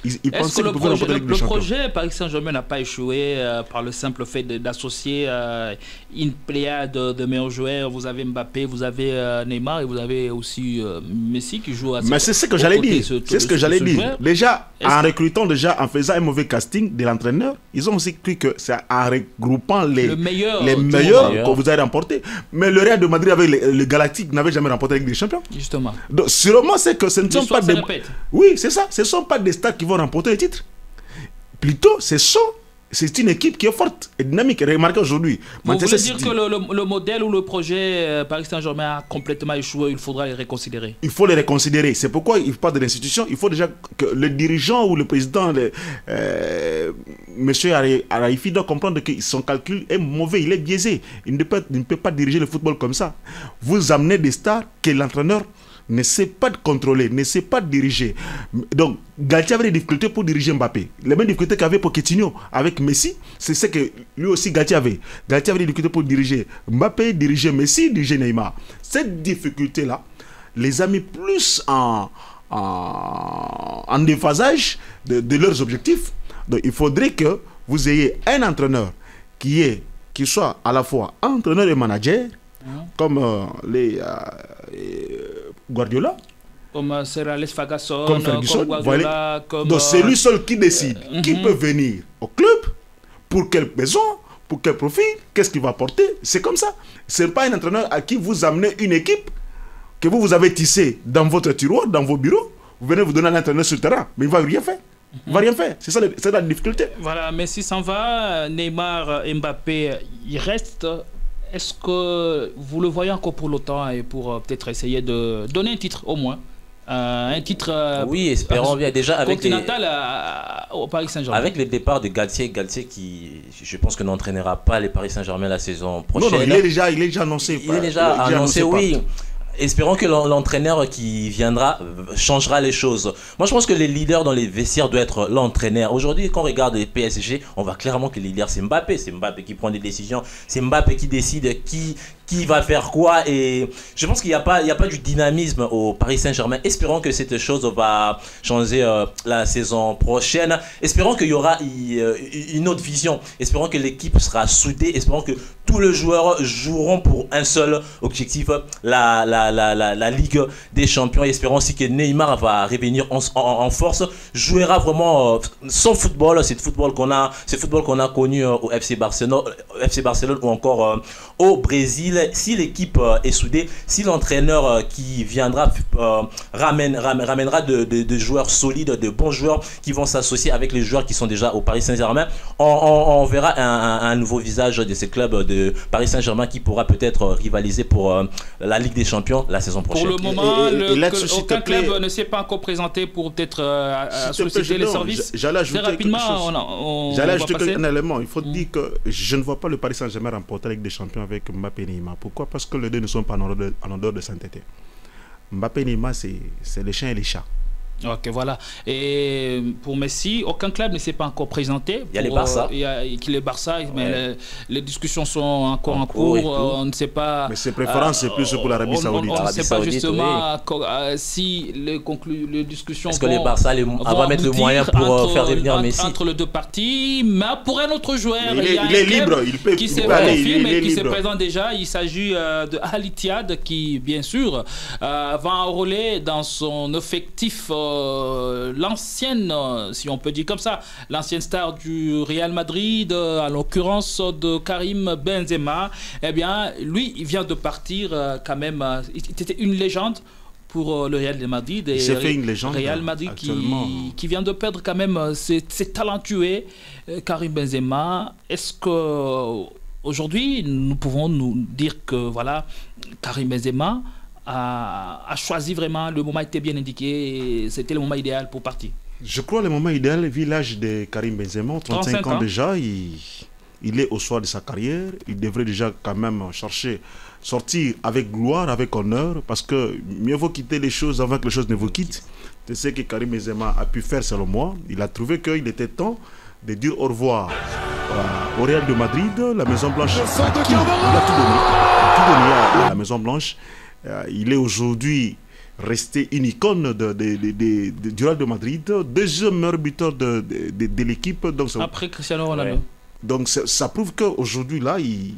il pensait qu'il pouvait remporter la Ligue des Champions. Le projet Paris Saint-Germain n'a pas échoué par le simple fait d'associer une pléiade de meilleurs joueurs. Vous avez Mbappé, vous avez Neymar et vous avez aussi Messi qui joue à... Mais c'est ce que j'allais dire. C'est ce que j'allais dire. Déjà, en recrutant, en faisant un mauvais casting de l'entraîneur, ils ont aussi cru que c'est en regroupant les meilleurs que vous allez remporter. Mais le Real de Madrid avec le Galactique n'avait jamais remporté la Ligue des Champions. Justement. Donc, sûrement, c'est que ce ne sont pas des... Oui, c'est ça. Ce ne sont pas des stars qui vont remporter le titre. Plutôt, c'est une équipe qui est forte et dynamique. Remarquez aujourd'hui. Vous voulez dire que le modèle ou le projet Paris Saint-Germain a complètement échoué, il faudra les reconsidérer? Il faut les reconsidérer. C'est pourquoi il parle de l'institution. Il faut déjà que le dirigeant ou le président, M. Araifi, doit comprendre que son calcul est mauvais, il est biaisé. Il ne peut pas diriger le football comme ça. Vous amenez des stars, que l'entraîneur ne sait pas de contrôler, ne sait pas de diriger. Donc, Galtier avait des difficultés pour diriger Mbappé. Les mêmes difficultés qu'avait Pochettino avec Messi, c'est ce que lui aussi Galtier avait. Galtier avait des difficultés pour diriger Mbappé, diriger Messi, diriger Neymar. Cette difficulté-là les a mis plus en déphasage de leurs objectifs. Donc, il faudrait que vous ayez un entraîneur qui soit à la fois entraîneur et manager, comme les Guardiola, comme Sir Alex Ferguson, comme Ferguson, comme Guardiola, comme... Donc c'est lui seul qui décide qui peut venir au club, pour quelle raison, pour quel profil, qu'est-ce qu'il va apporter. C'est comme ça. Ce n'est pas un entraîneur à qui vous amenez une équipe que vous avez tissée dans votre tiroir, dans vos bureaux. Vous venez vous donner un entraîneur sur le terrain, mais il ne va rien faire. Il ne va rien faire. C'est ça la difficulté. Voilà, Messi s'en va, Neymar, Mbappé, il reste. Est-ce que vous le voyez encore pour longtemps et pour peut-être essayer de donner un titre au moins, un titre oui, espérons bien déjà avec continental au Paris Saint-Germain. Avec le départ de Galtier qui, je pense que n'entraînera pas les Paris Saint-Germain la saison prochaine. Non, il est déjà annoncé. Il est déjà annoncé, oui. Espérons que l'entraîneur qui viendra changera les choses. Moi, je pense que les leaders dans les vestiaires doivent être l'entraîneur. Aujourd'hui, quand on regarde les PSG, on voit clairement que les leaders, c'est Mbappé. C'est Mbappé qui prend des décisions. C'est Mbappé qui décide qui va faire quoi. Et je pense qu'il n'y a pas du dynamisme au Paris Saint-Germain. Espérons que cette chose va changer la saison prochaine. Espérons qu'il y aura une autre vision. Espérons que l'équipe sera soudée. Espérons que tous les joueurs joueront pour un seul objectif, la Ligue des Champions. Et espérons aussi que Neymar va revenir en force, jouera vraiment son football, c'est le football qu'on a connu au FC Barcelone ou encore au Brésil. Si l'équipe est soudée, si l'entraîneur qui viendra ramènera de joueurs solides, de bons joueurs qui vont s'associer avec les joueurs qui sont déjà au Paris Saint-Germain, on verra un nouveau visage de ces clubs de Paris Saint-Germain qui pourra peut-être rivaliser pour la Ligue des Champions la saison prochaine. Pour le moment, aucun club ne s'est pas encore présenté pour peut-être solliciter les services. J'allais ajouter rapidement, J'allais ajouter un élément. Il faut dire que je ne vois pas le Paris Saint-Germain remporter la Ligue des Champions avec Mbappé et Neymar. Pourquoi? Parce que les deux ne sont pas en odeur de sainteté. Mbappé et Neymar, c'est les chiens et les chats. Ok, voilà. Et pour Messi, aucun club ne s'est pas encore présenté. Il y a les Barça. Il y a les Barça, mais les discussions sont encore en cours. On ne sait pas. Mais ses préférences, c'est plus pour l'Arabie Saoudite. On ne sait pas justement si les discussions. Est-ce que les Barça vont mettre le moyen pour faire revenir Messi entre les deux parties? Mais pour un autre joueur, il est libre. Il peut qui se présente déjà. Il s'agit de Al Ittihad qui, bien sûr, va enrôler dans son effectif l'ancienne, si on peut dire comme ça, l'ancienne star du Real Madrid, à l'occurrence de Karim Benzema. Eh bien, lui, il vient de partir quand même. Il était une légende pour le Real Madrid. Il s'est fait une légende. Real Madrid qui vient de perdre quand même ses talentueux Karim Benzema. Est-ce que aujourd'hui, nous pouvons nous dire que voilà, Karim Benzema a choisi vraiment, le moment était bien indiqué, c'était le moment idéal pour partir? Je crois le moment idéal, vu l'âge de Karim Benzema, 35 ans déjà, il est au soir de sa carrière, il devrait déjà quand même sortir avec gloire, avec honneur, parce que mieux vaut quitter les choses avant que les choses ne vous quittent. C'est ce que Karim Benzema a pu faire selon moi. Il a trouvé qu'il était temps de dire au revoir au Real de Madrid, la Maison Blanche, à qui il a tout donné à la Maison Blanche. Il est aujourd'hui resté une icône du Real de Madrid, deuxième meilleur buteur de l'équipe. Après Cristiano Ronaldo. Donc ça prouve qu'aujourd'hui, là, il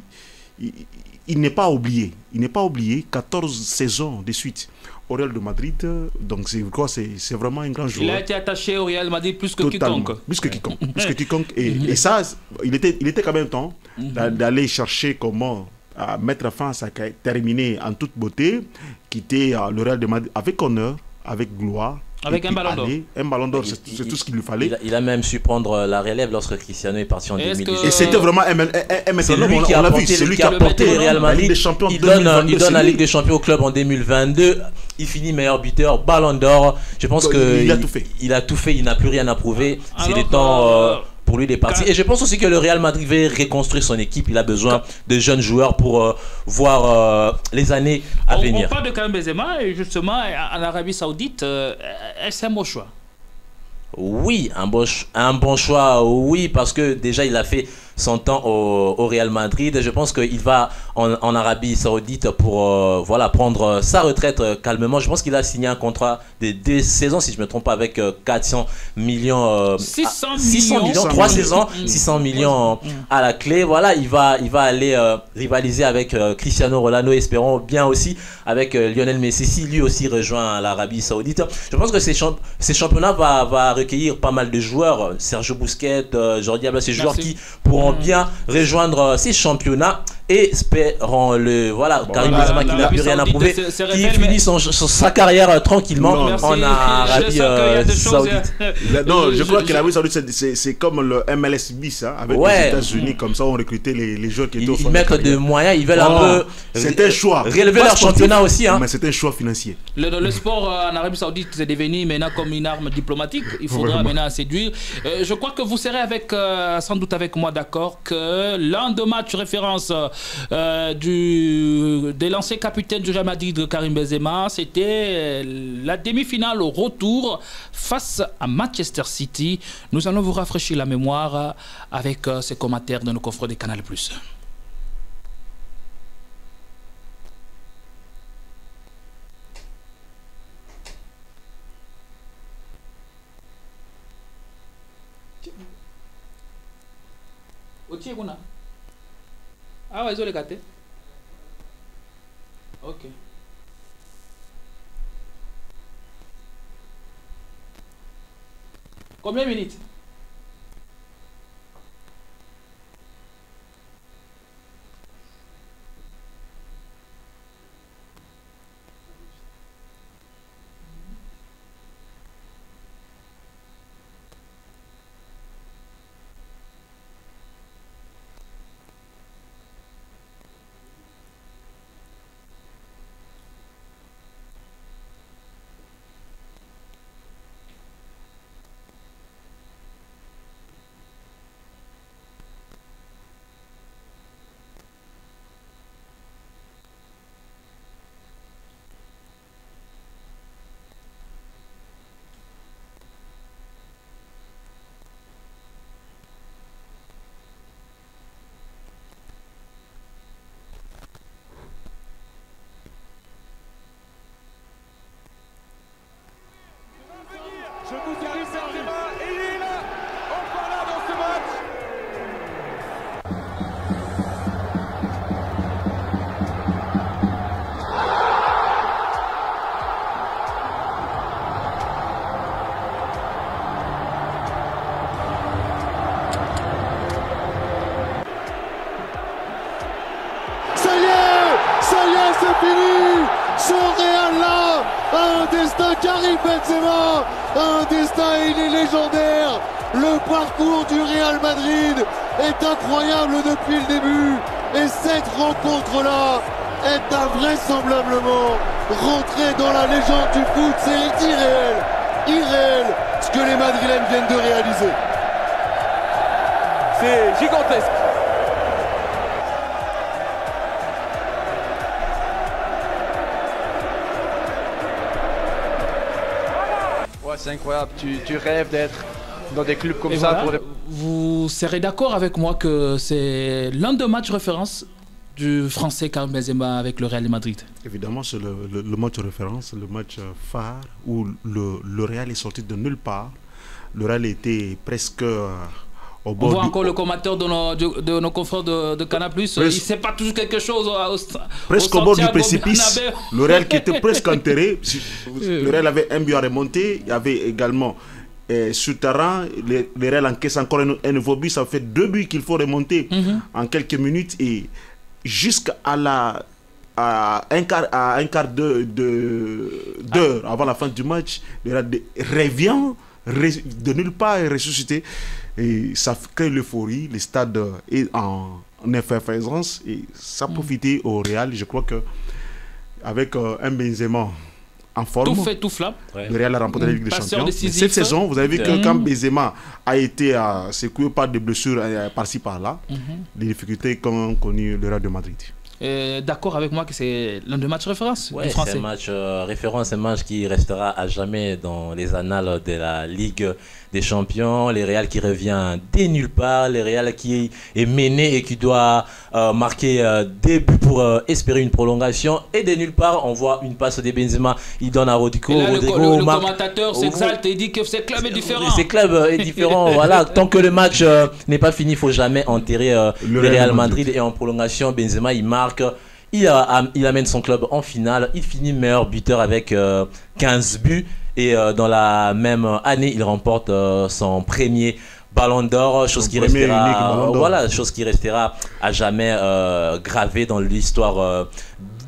n'est pas oublié. Il n'est pas oublié. 14 saisons de suite au Real de Madrid. Donc c'est vraiment un grand joueur. Il a été attaché au Real Madrid plus que quiconque. Plus que quiconque. Et ça, il était quand même temps d'aller chercher comment à mettre fin à sa carrière, terminer en toute beauté, quitter le Real de Madrid avec honneur, avec gloire. Avec un ballon d'or. Un ballon d'or, c'est tout ce qu'il lui fallait. Il a même su prendre la relève lorsque Cristiano est parti en 2018. Et c'était vraiment c'est lui qui a porté le Real Madrid. Il donne la Ligue des Champions au club en 2022. Il finit meilleur buteur, ballon d'or. Je pense qu'il a tout fait. Il n'a plus rien à prouver. C'est le temps pour lui, il est parti. Et je pense aussi que le Real Madrid veut reconstruire son équipe. Il a besoin de jeunes joueurs pour voir les années à venir. On parle de Karim Benzema et justement en Arabie Saoudite, est-ce un bon choix? Oui, un bon choix, oui, parce que déjà il a fait son temps au Real Madrid. Je pense qu'il va en Arabie Saoudite pour voilà, prendre sa retraite calmement. Je pense qu'il a signé un contrat de 2 saisons, si je ne me trompe pas, avec 400 millions. 600 millions, 3 saisons, 600 millions à la clé. Voilà, il va aller rivaliser avec Cristiano Ronaldo, espérons bien aussi avec Lionel Messi, si lui aussi rejoint l'Arabie Saoudite. Je pense que ces championnats va recueillir pas mal de joueurs. Sergio Busquets, Jordi Alba, ces joueurs qui pourront bien rejoindre ces championnats. Et espérons-le. Voilà, Karim Benzema qui n'a plus rien à prouver, qui finit sa carrière tranquillement en Arabie Saoudite. Non, je crois que l'Arabie Saoudite, c'est comme le MLS bis, hein, avec les États-Unis, comme ça on recrutait les joueurs qui étaient au fond. Ils mettent de moyens, ils veulent un peu c'est un choix. Relever leur championnat aussi. Hein. Mais c'est un choix financier. Le sport en Arabie Saoudite c'est devenu maintenant comme une arme diplomatique. Il faudra maintenant séduire. Je crois que vous serez sans doute avec moi d'accord que l'un des matchs référence des lancers capitaines du Real Madrid, Karim Benzema, c'était la demi-finale au retour face à Manchester City. Nous allons vous rafraîchir la mémoire avec ces commentaires de nos confrères de Canal+. Ah ouais, ils ont les gâtés. Ok. Combien de minutes? Je vous dis Karim Benzema, et il est là, encore là dans ce match. Ça y est, c'est fini. Son Real là a un destin, Karim Benzema a un destin, il est légendaire. Le parcours du Real Madrid est incroyable depuis le début. Et cette rencontre-là est invraisemblablement rentrée dans la légende du foot. C'est irréel ce que les Madrilènes viennent de réaliser. C'est gigantesque. C'est incroyable, tu rêves d'être dans des clubs comme ça. Voilà, vous serez d'accord avec moi que c'est l'un des matchs référence du français Karim Benzema avec le Real Madrid? Évidemment, c'est le match référence, le match phare où le Real est sorti de nulle part. Le Real était presque... On voit encore le commentateur de nos confrères de Canal+. Il ne sait pas toujours quelque chose presque au bord du précipice. Le Real qui était presque enterré. Le Real avait un but à remonter. Il y avait également sur terrain. Le Real encaisse encore un nouveau but. Ça fait 2 buts qu'il faut remonter en quelques minutes. Et jusqu'à un quart d'heure avant la fin du match, le Real revient de nulle part et ressuscité. Et ça crée l'euphorie, le stade est en effervescence et ça a profité au Real. Je crois que avec un Benzema en forme. Tout fait, tout flamme. Le Real a remporté la Ligue des Champions. Cette saison, vous avez vu que quand Benzema a été secoué par des blessures par-ci par-là, les difficultés qu'ont connu le Real de Madrid. D'accord avec moi que c'est l'un des matchs référence du Français. C'est un match référence, un match qui restera à jamais dans les annales de la Ligue des Champions. Les Real qui revient dès nulle part, les Real qui est mené et qui doit marquer des buts pour espérer une prolongation. Et dès nulle part, on voit une passe de Benzema, il donne à Rodrigo. Et là, le commentateur s'exalte et dit que ce club est différent. Ce club est différent, voilà. Tant que le match n'est pas fini, il ne faut jamais enterrer le Real Madrid. Et en prolongation, Benzema, il marque. Il amène son club en finale. Il finit meilleur buteur avec 15 buts. Et dans la même année, il remporte son premier Ballon d'Or, chose qui restera à jamais gravée dans l'histoire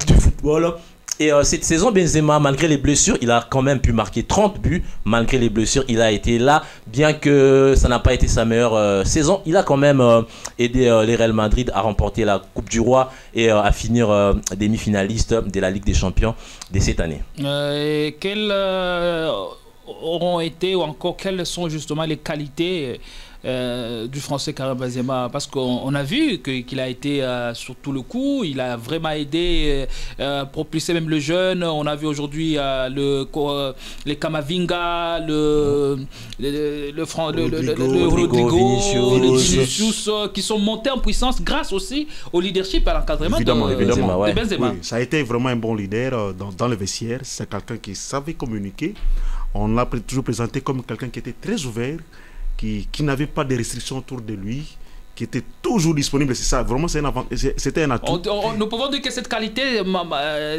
du football. Et cette saison, Benzema, malgré les blessures, il a quand même pu marquer 30 buts. Malgré les blessures, il a été là. Bien que ça n'a pas été sa meilleure saison, il a quand même aidé les Real Madrid à remporter la Coupe du Roi et à finir demi-finaliste de la Ligue des Champions de cette année. Quelles auront été ou encore quelles sont justement les qualités du Français Karim Benzema, parce qu'on a vu qu'il a été sur tout le coup, il a vraiment aidé, propulsé même le jeune. On a vu aujourd'hui les Camavinga, le Rodrigo, le Vinicius, qui sont montés en puissance grâce aussi au leadership et à l'encadrement de Benzema. Oui, ça a été vraiment un bon leader dans le vestiaire. C'est quelqu'un qui savait communiquer. On l'a toujours présenté comme quelqu'un qui était très ouvert, qui n'avait pas de restrictions autour de lui, qui était toujours disponible. C'est ça, vraiment, c'était un atout. Nous pouvons dire que cette qualité,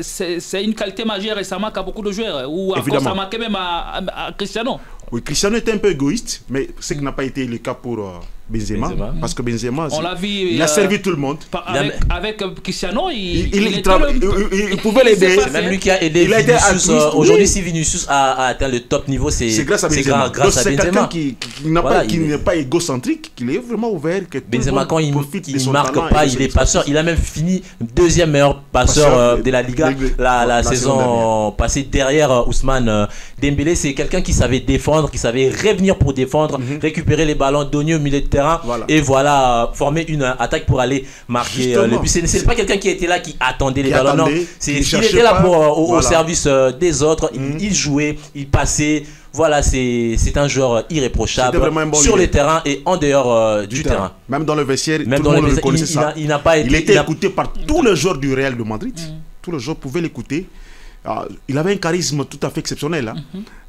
c'est une qualité majeure et ça manque à beaucoup de joueurs. Ou encore, ça manquait même à Cristiano. Oui, Cristiano était un peu égoïste, mais ce qui n'a pas été le cas pour Benzema. Parce que Benzema, il a servi tout le monde. Avec Cristiano, il pouvait l'aider. C'est même lui qui a aidé Vinicius. Aujourd'hui, si Vinicius a atteint le top niveau, c'est grâce à Benzema. C'est quelqu'un qui n'est pas égocentrique, qui est vraiment ouvert. Benzema, quand il ne marque pas, il est passeur. Il a même fini deuxième meilleur passeur de la Liga la saison passée derrière Ousmane Dembélé. C'est quelqu'un qui savait défendre, qui savait revenir pour défendre, récupérer les ballons, donner au milieu de terrain et voilà, former une attaque pour aller marquer le but. C'est pas quelqu'un qui était là, qui attendait les ballons. Non, il était là au service des autres. Il jouait, il passait. Voilà, c'est un joueur irréprochable sur le terrain et en dehors du terrain. Même dans le vestiaire, tout le monde le connaissait ça. Il était écouté par tous les joueurs du Real de Madrid. Tous les joueurs pouvaient l'écouter. Il avait un charisme tout à fait exceptionnel.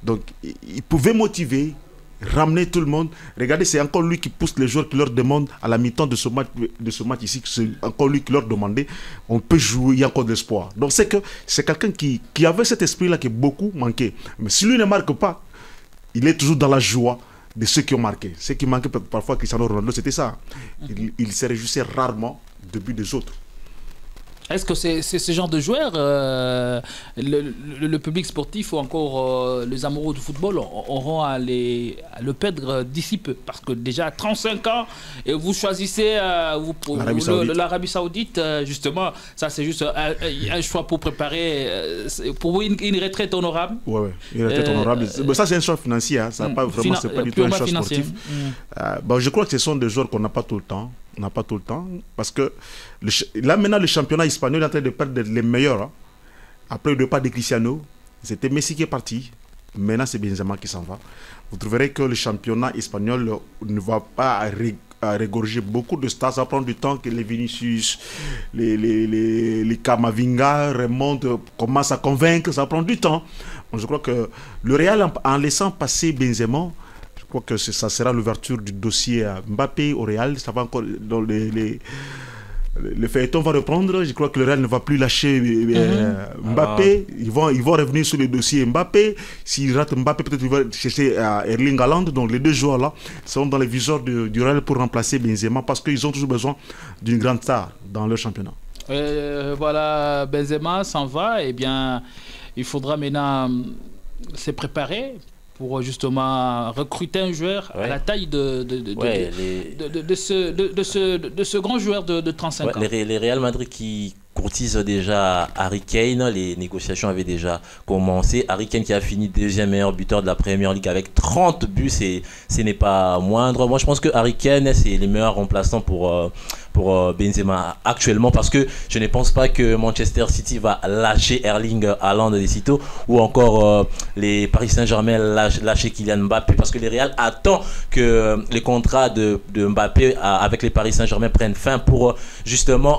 Donc, il pouvait motiver, ramener tout le monde. Regardez, c'est encore lui qui pousse les joueurs, qui leur demande à la mi-temps de ce match ici, c'est encore lui qui leur demandait, on peut jouer, il y a encore de l'espoir. Donc, c'est quelqu'un qui avait cet esprit-là qui beaucoup manquait. Mais si lui ne marque pas, il est toujours dans la joie de ceux qui ont marqué. Ce qui manquait parfois Cristiano Ronaldo, c'était ça. Il se réjouissait rarement du but des autres. Est-ce que c'est ce genre de joueur, le public sportif ou encore les amoureux du football auront à le perdre d'ici peu? Parce que déjà à 35 ans, et vous choisissez l'Arabie Saoudite, justement, ça c'est juste un choix pour préparer pour une retraite honorable. Oui, une retraite honorable. Ça c'est un choix financier, ça pas vraiment, c'est pas du tout un choix sportif. Je crois que ce sont des joueurs qu'on n'a pas tout le temps. On n'a pas tout le temps parce que là maintenant le championnat espagnol est en train de perdre les meilleurs. Après le départ de Cristiano, c'était Messi qui est parti. Maintenant c'est Benzema qui s'en va. Vous trouverez que le championnat espagnol ne va pas regorger beaucoup de stars. Ça va prendre du temps que les Vinicius, les Camavinga remontent, commencent à convaincre. Ça va prendre du temps. Donc, je crois que le Real, en laissant passer Benzema, je crois que ça sera l'ouverture du dossier à Mbappé au Real. Ça va encore dans le feuilleton va reprendre. Je crois que le Real ne va plus lâcher Mbappé. Ils vont revenir sur le dossier Mbappé. S'ils ratent Mbappé, peut-être ils vont chercher Erling Haaland. Donc les deux joueurs là seront dans les viseurs du Real pour remplacer Benzema parce qu'ils ont toujours besoin d'une grande star dans leur championnat. Voilà, Benzema s'en va. Eh bien, il faudra maintenant se préparer pour justement recruter un joueur à la taille de ce grand joueur de 35 ans. Les Real Madrid qui courtise déjà Harry Kane. Les négociations avaient déjà commencé. Harry Kane qui a fini deuxième meilleur buteur de la Premier League avec 30 buts, ce n'est pas moindre. Moi, je pense que Harry Kane, c'est les meilleurs remplaçants pour Benzema actuellement, parce que je ne pense pas que Manchester City va lâcher Erling Haaland des sitôt, ou encore les Paris Saint-Germain lâcher Kylian Mbappé, parce que le Real attend que les contrats de Mbappé avec les Paris Saint-Germain prennent fin pour justement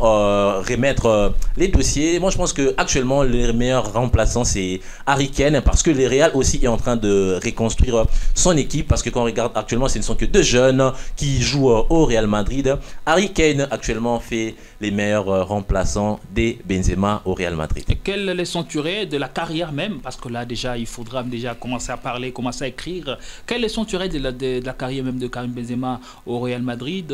remettre les dossiers. Moi, je pense que actuellement les meilleurs remplaçants c'est Harry Kane, parce que le Real aussi est en train de reconstruire son équipe, parce que quand on regarde actuellement, ce ne sont que deux jeunes qui jouent au Real Madrid. Harry Kane actuellement fait les meilleurs remplaçants des Benzema au Real Madrid. Et quelle leçon tu aurais de la carrière même, parce que là déjà il faudra déjà commencer à parler, commencer à écrire. Quelle leçon tu aurais de la carrière même de Karim Benzema au Real Madrid?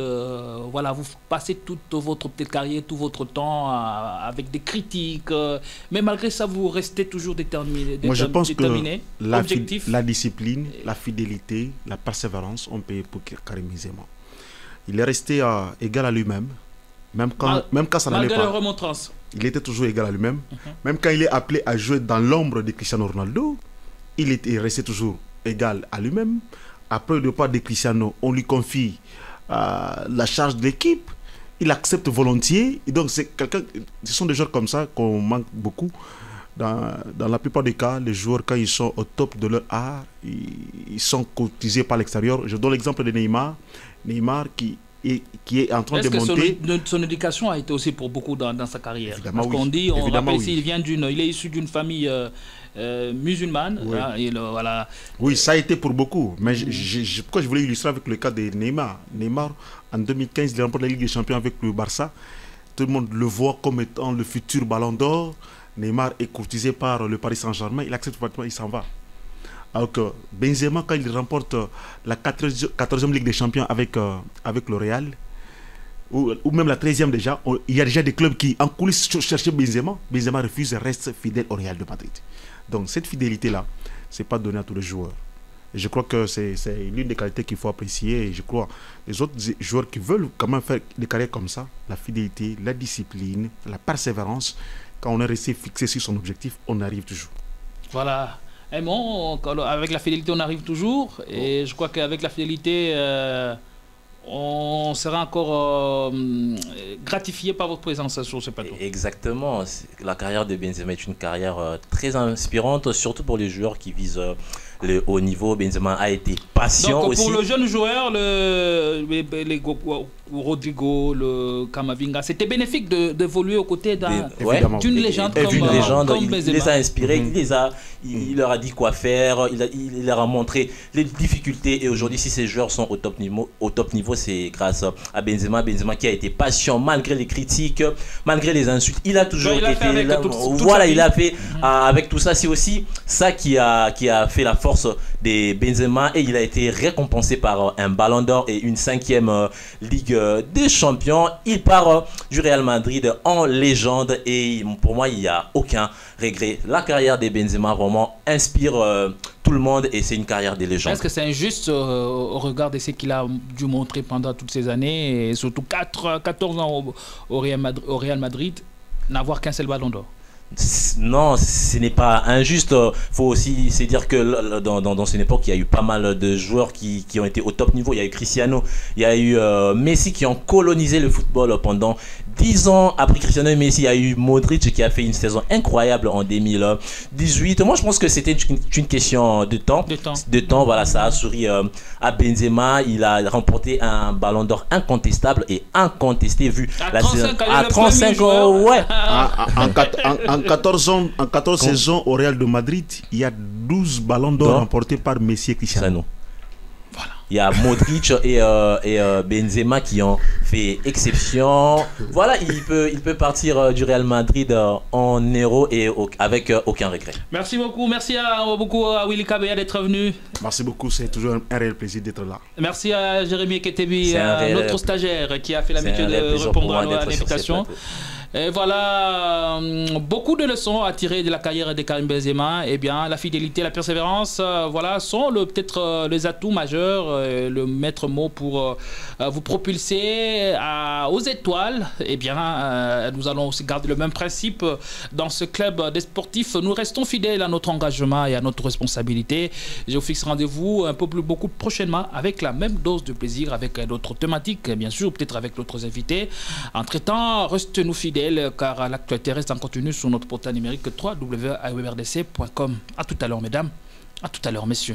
Voilà, vous passez toute votre petite carrière, tout votre temps avec des critiques, mais malgré ça vous restez toujours déterminé. Moi je pense que la discipline, la fidélité, la persévérance ont payé pour Karim Benzema. Il est resté égal à lui-même, même quand ça n'allait pas. Malgré la remontrance. Il était toujours égal à lui-même. Même quand il est appelé à jouer dans l'ombre de Cristiano Ronaldo, il était resté toujours égal à lui-même. Après le départ de Cristiano, on lui confie la charge de l'équipe. Il accepte volontiers. Et donc, ce sont des joueurs comme ça qu'on manque beaucoup. Dans la plupart des cas, les joueurs, quand ils sont au top de leur art, ils sont cotisés par l'extérieur. Je donne l'exemple de Neymar. Neymar qui est en train de monter. Est-ce que son éducation a été aussi pour beaucoup dans sa carrière? Évidemment, parce qu'on dit, on rappelle ici, oui. il est issu d'une famille musulmane. Oui. Hein, voilà. Oui, ça a été pour beaucoup. Mais pourquoi je voulais illustrer avec le cas de Neymar? Neymar, en 2015, il remporte la Ligue des Champions avec le Barça. Tout le monde le voit comme étant le futur Ballon d'Or. Neymar est courtisé par le Paris Saint-Germain. Il accepte pratiquement, il s'en va. Alors que Benzema, quand il remporte la 14e Ligue des Champions avec le Real, ou même la 13e déjà, il y a déjà des clubs qui, en coulisses, cherchaient Benzema. Benzema refuse et reste fidèle au Real de Madrid. Donc cette fidélité-là, ce n'est pas donné à tous les joueurs. Et je crois que c'est l'une des qualités qu'il faut apprécier. Et je crois que les autres joueurs qui veulent quand même faire des carrières comme ça, la fidélité, la discipline, la persévérance, quand on est resté fixé sur son objectif, on arrive toujours. Voilà. Et bon, avec la fidélité, on arrive toujours. Et je crois qu'avec la fidélité, on sera encore gratifié par votre présence sur ce plateau. Exactement. La carrière de Benzema est une carrière très inspirante, surtout pour les joueurs qui visent le haut niveau. Benzema a été patient. Donc, pour le jeune joueur, Rodrigo, le Camavinga, c'était bénéfique d'évoluer aux côtés d'une légende comme Benzema. Il les a inspirés, il leur a dit quoi faire, il leur a montré les difficultés. Et aujourd'hui, si ces joueurs sont au top niveau, c'est grâce à Benzema. Benzema qui a été patient malgré les critiques, malgré les insultes. Il a toujours été là. Voilà, il a fait avec tout ça. C'est aussi ça qui a fait la force des Benzema, et il a été récompensé par un Ballon d'Or et une 5e Ligue des Champions. Il part du Real Madrid en légende, et pour moi il n'y a aucun regret. La carrière des Benzema vraiment inspire tout le monde, et c'est une carrière des légendes. Est-ce que c'est injuste au regard de ce qu'il a dû montrer pendant toutes ces années, et surtout 14 ans au Real Madrid, n'avoir qu'un seul Ballon d'Or? Non, ce n'est pas injuste. Il faut aussi se dire que dans cette époque, il y a eu pas mal de joueurs qui ont été au top niveau. Il y a eu Cristiano, il y a eu Messi qui ont colonisé le football pendant 10 ans. Après Cristiano et Messi, il y a eu Modric qui a fait une saison incroyable en 2018. Moi, je pense que c'était une question de temps. Voilà, ça a souri à Benzema. Il a remporté un Ballon d'Or incontestable et incontesté vu à 35 ans. Ouais. En 14 saisons au Real de Madrid, il y a 12 ballons d'or remportés par Messi et Cristiano. Voilà. Il y a Modric et Benzema qui ont fait exception. Voilà, il peut partir du Real Madrid en héros et avec aucun regret. Merci beaucoup. Merci beaucoup à Willy Kabea d'être venu. Merci beaucoup, c'est toujours un réel plaisir d'être là. Merci à Jérémy Ketebi, notre stagiaire qui a fait l'habitude de répondre à l'invitation. Et voilà, beaucoup de leçons à tirer de la carrière de Karim Benzema. Eh bien, la fidélité, la persévérance, voilà, sont peut-être les atouts majeurs, le maître mot pour vous propulser aux étoiles. Eh bien, nous allons aussi garder le même principe dans ce club des sportifs. Nous restons fidèles à notre engagement et à notre responsabilité. Je vous fixe rendez-vous beaucoup prochainement avec la même dose de plaisir, avec d'autres thématiques, bien sûr, peut-être avec d'autres invités. Entre-temps, restez-nous fidèles car l'actualité reste en continu sur notre portail numérique www.awrdc.com. À tout à l'heure, mesdames. À tout à l'heure, messieurs.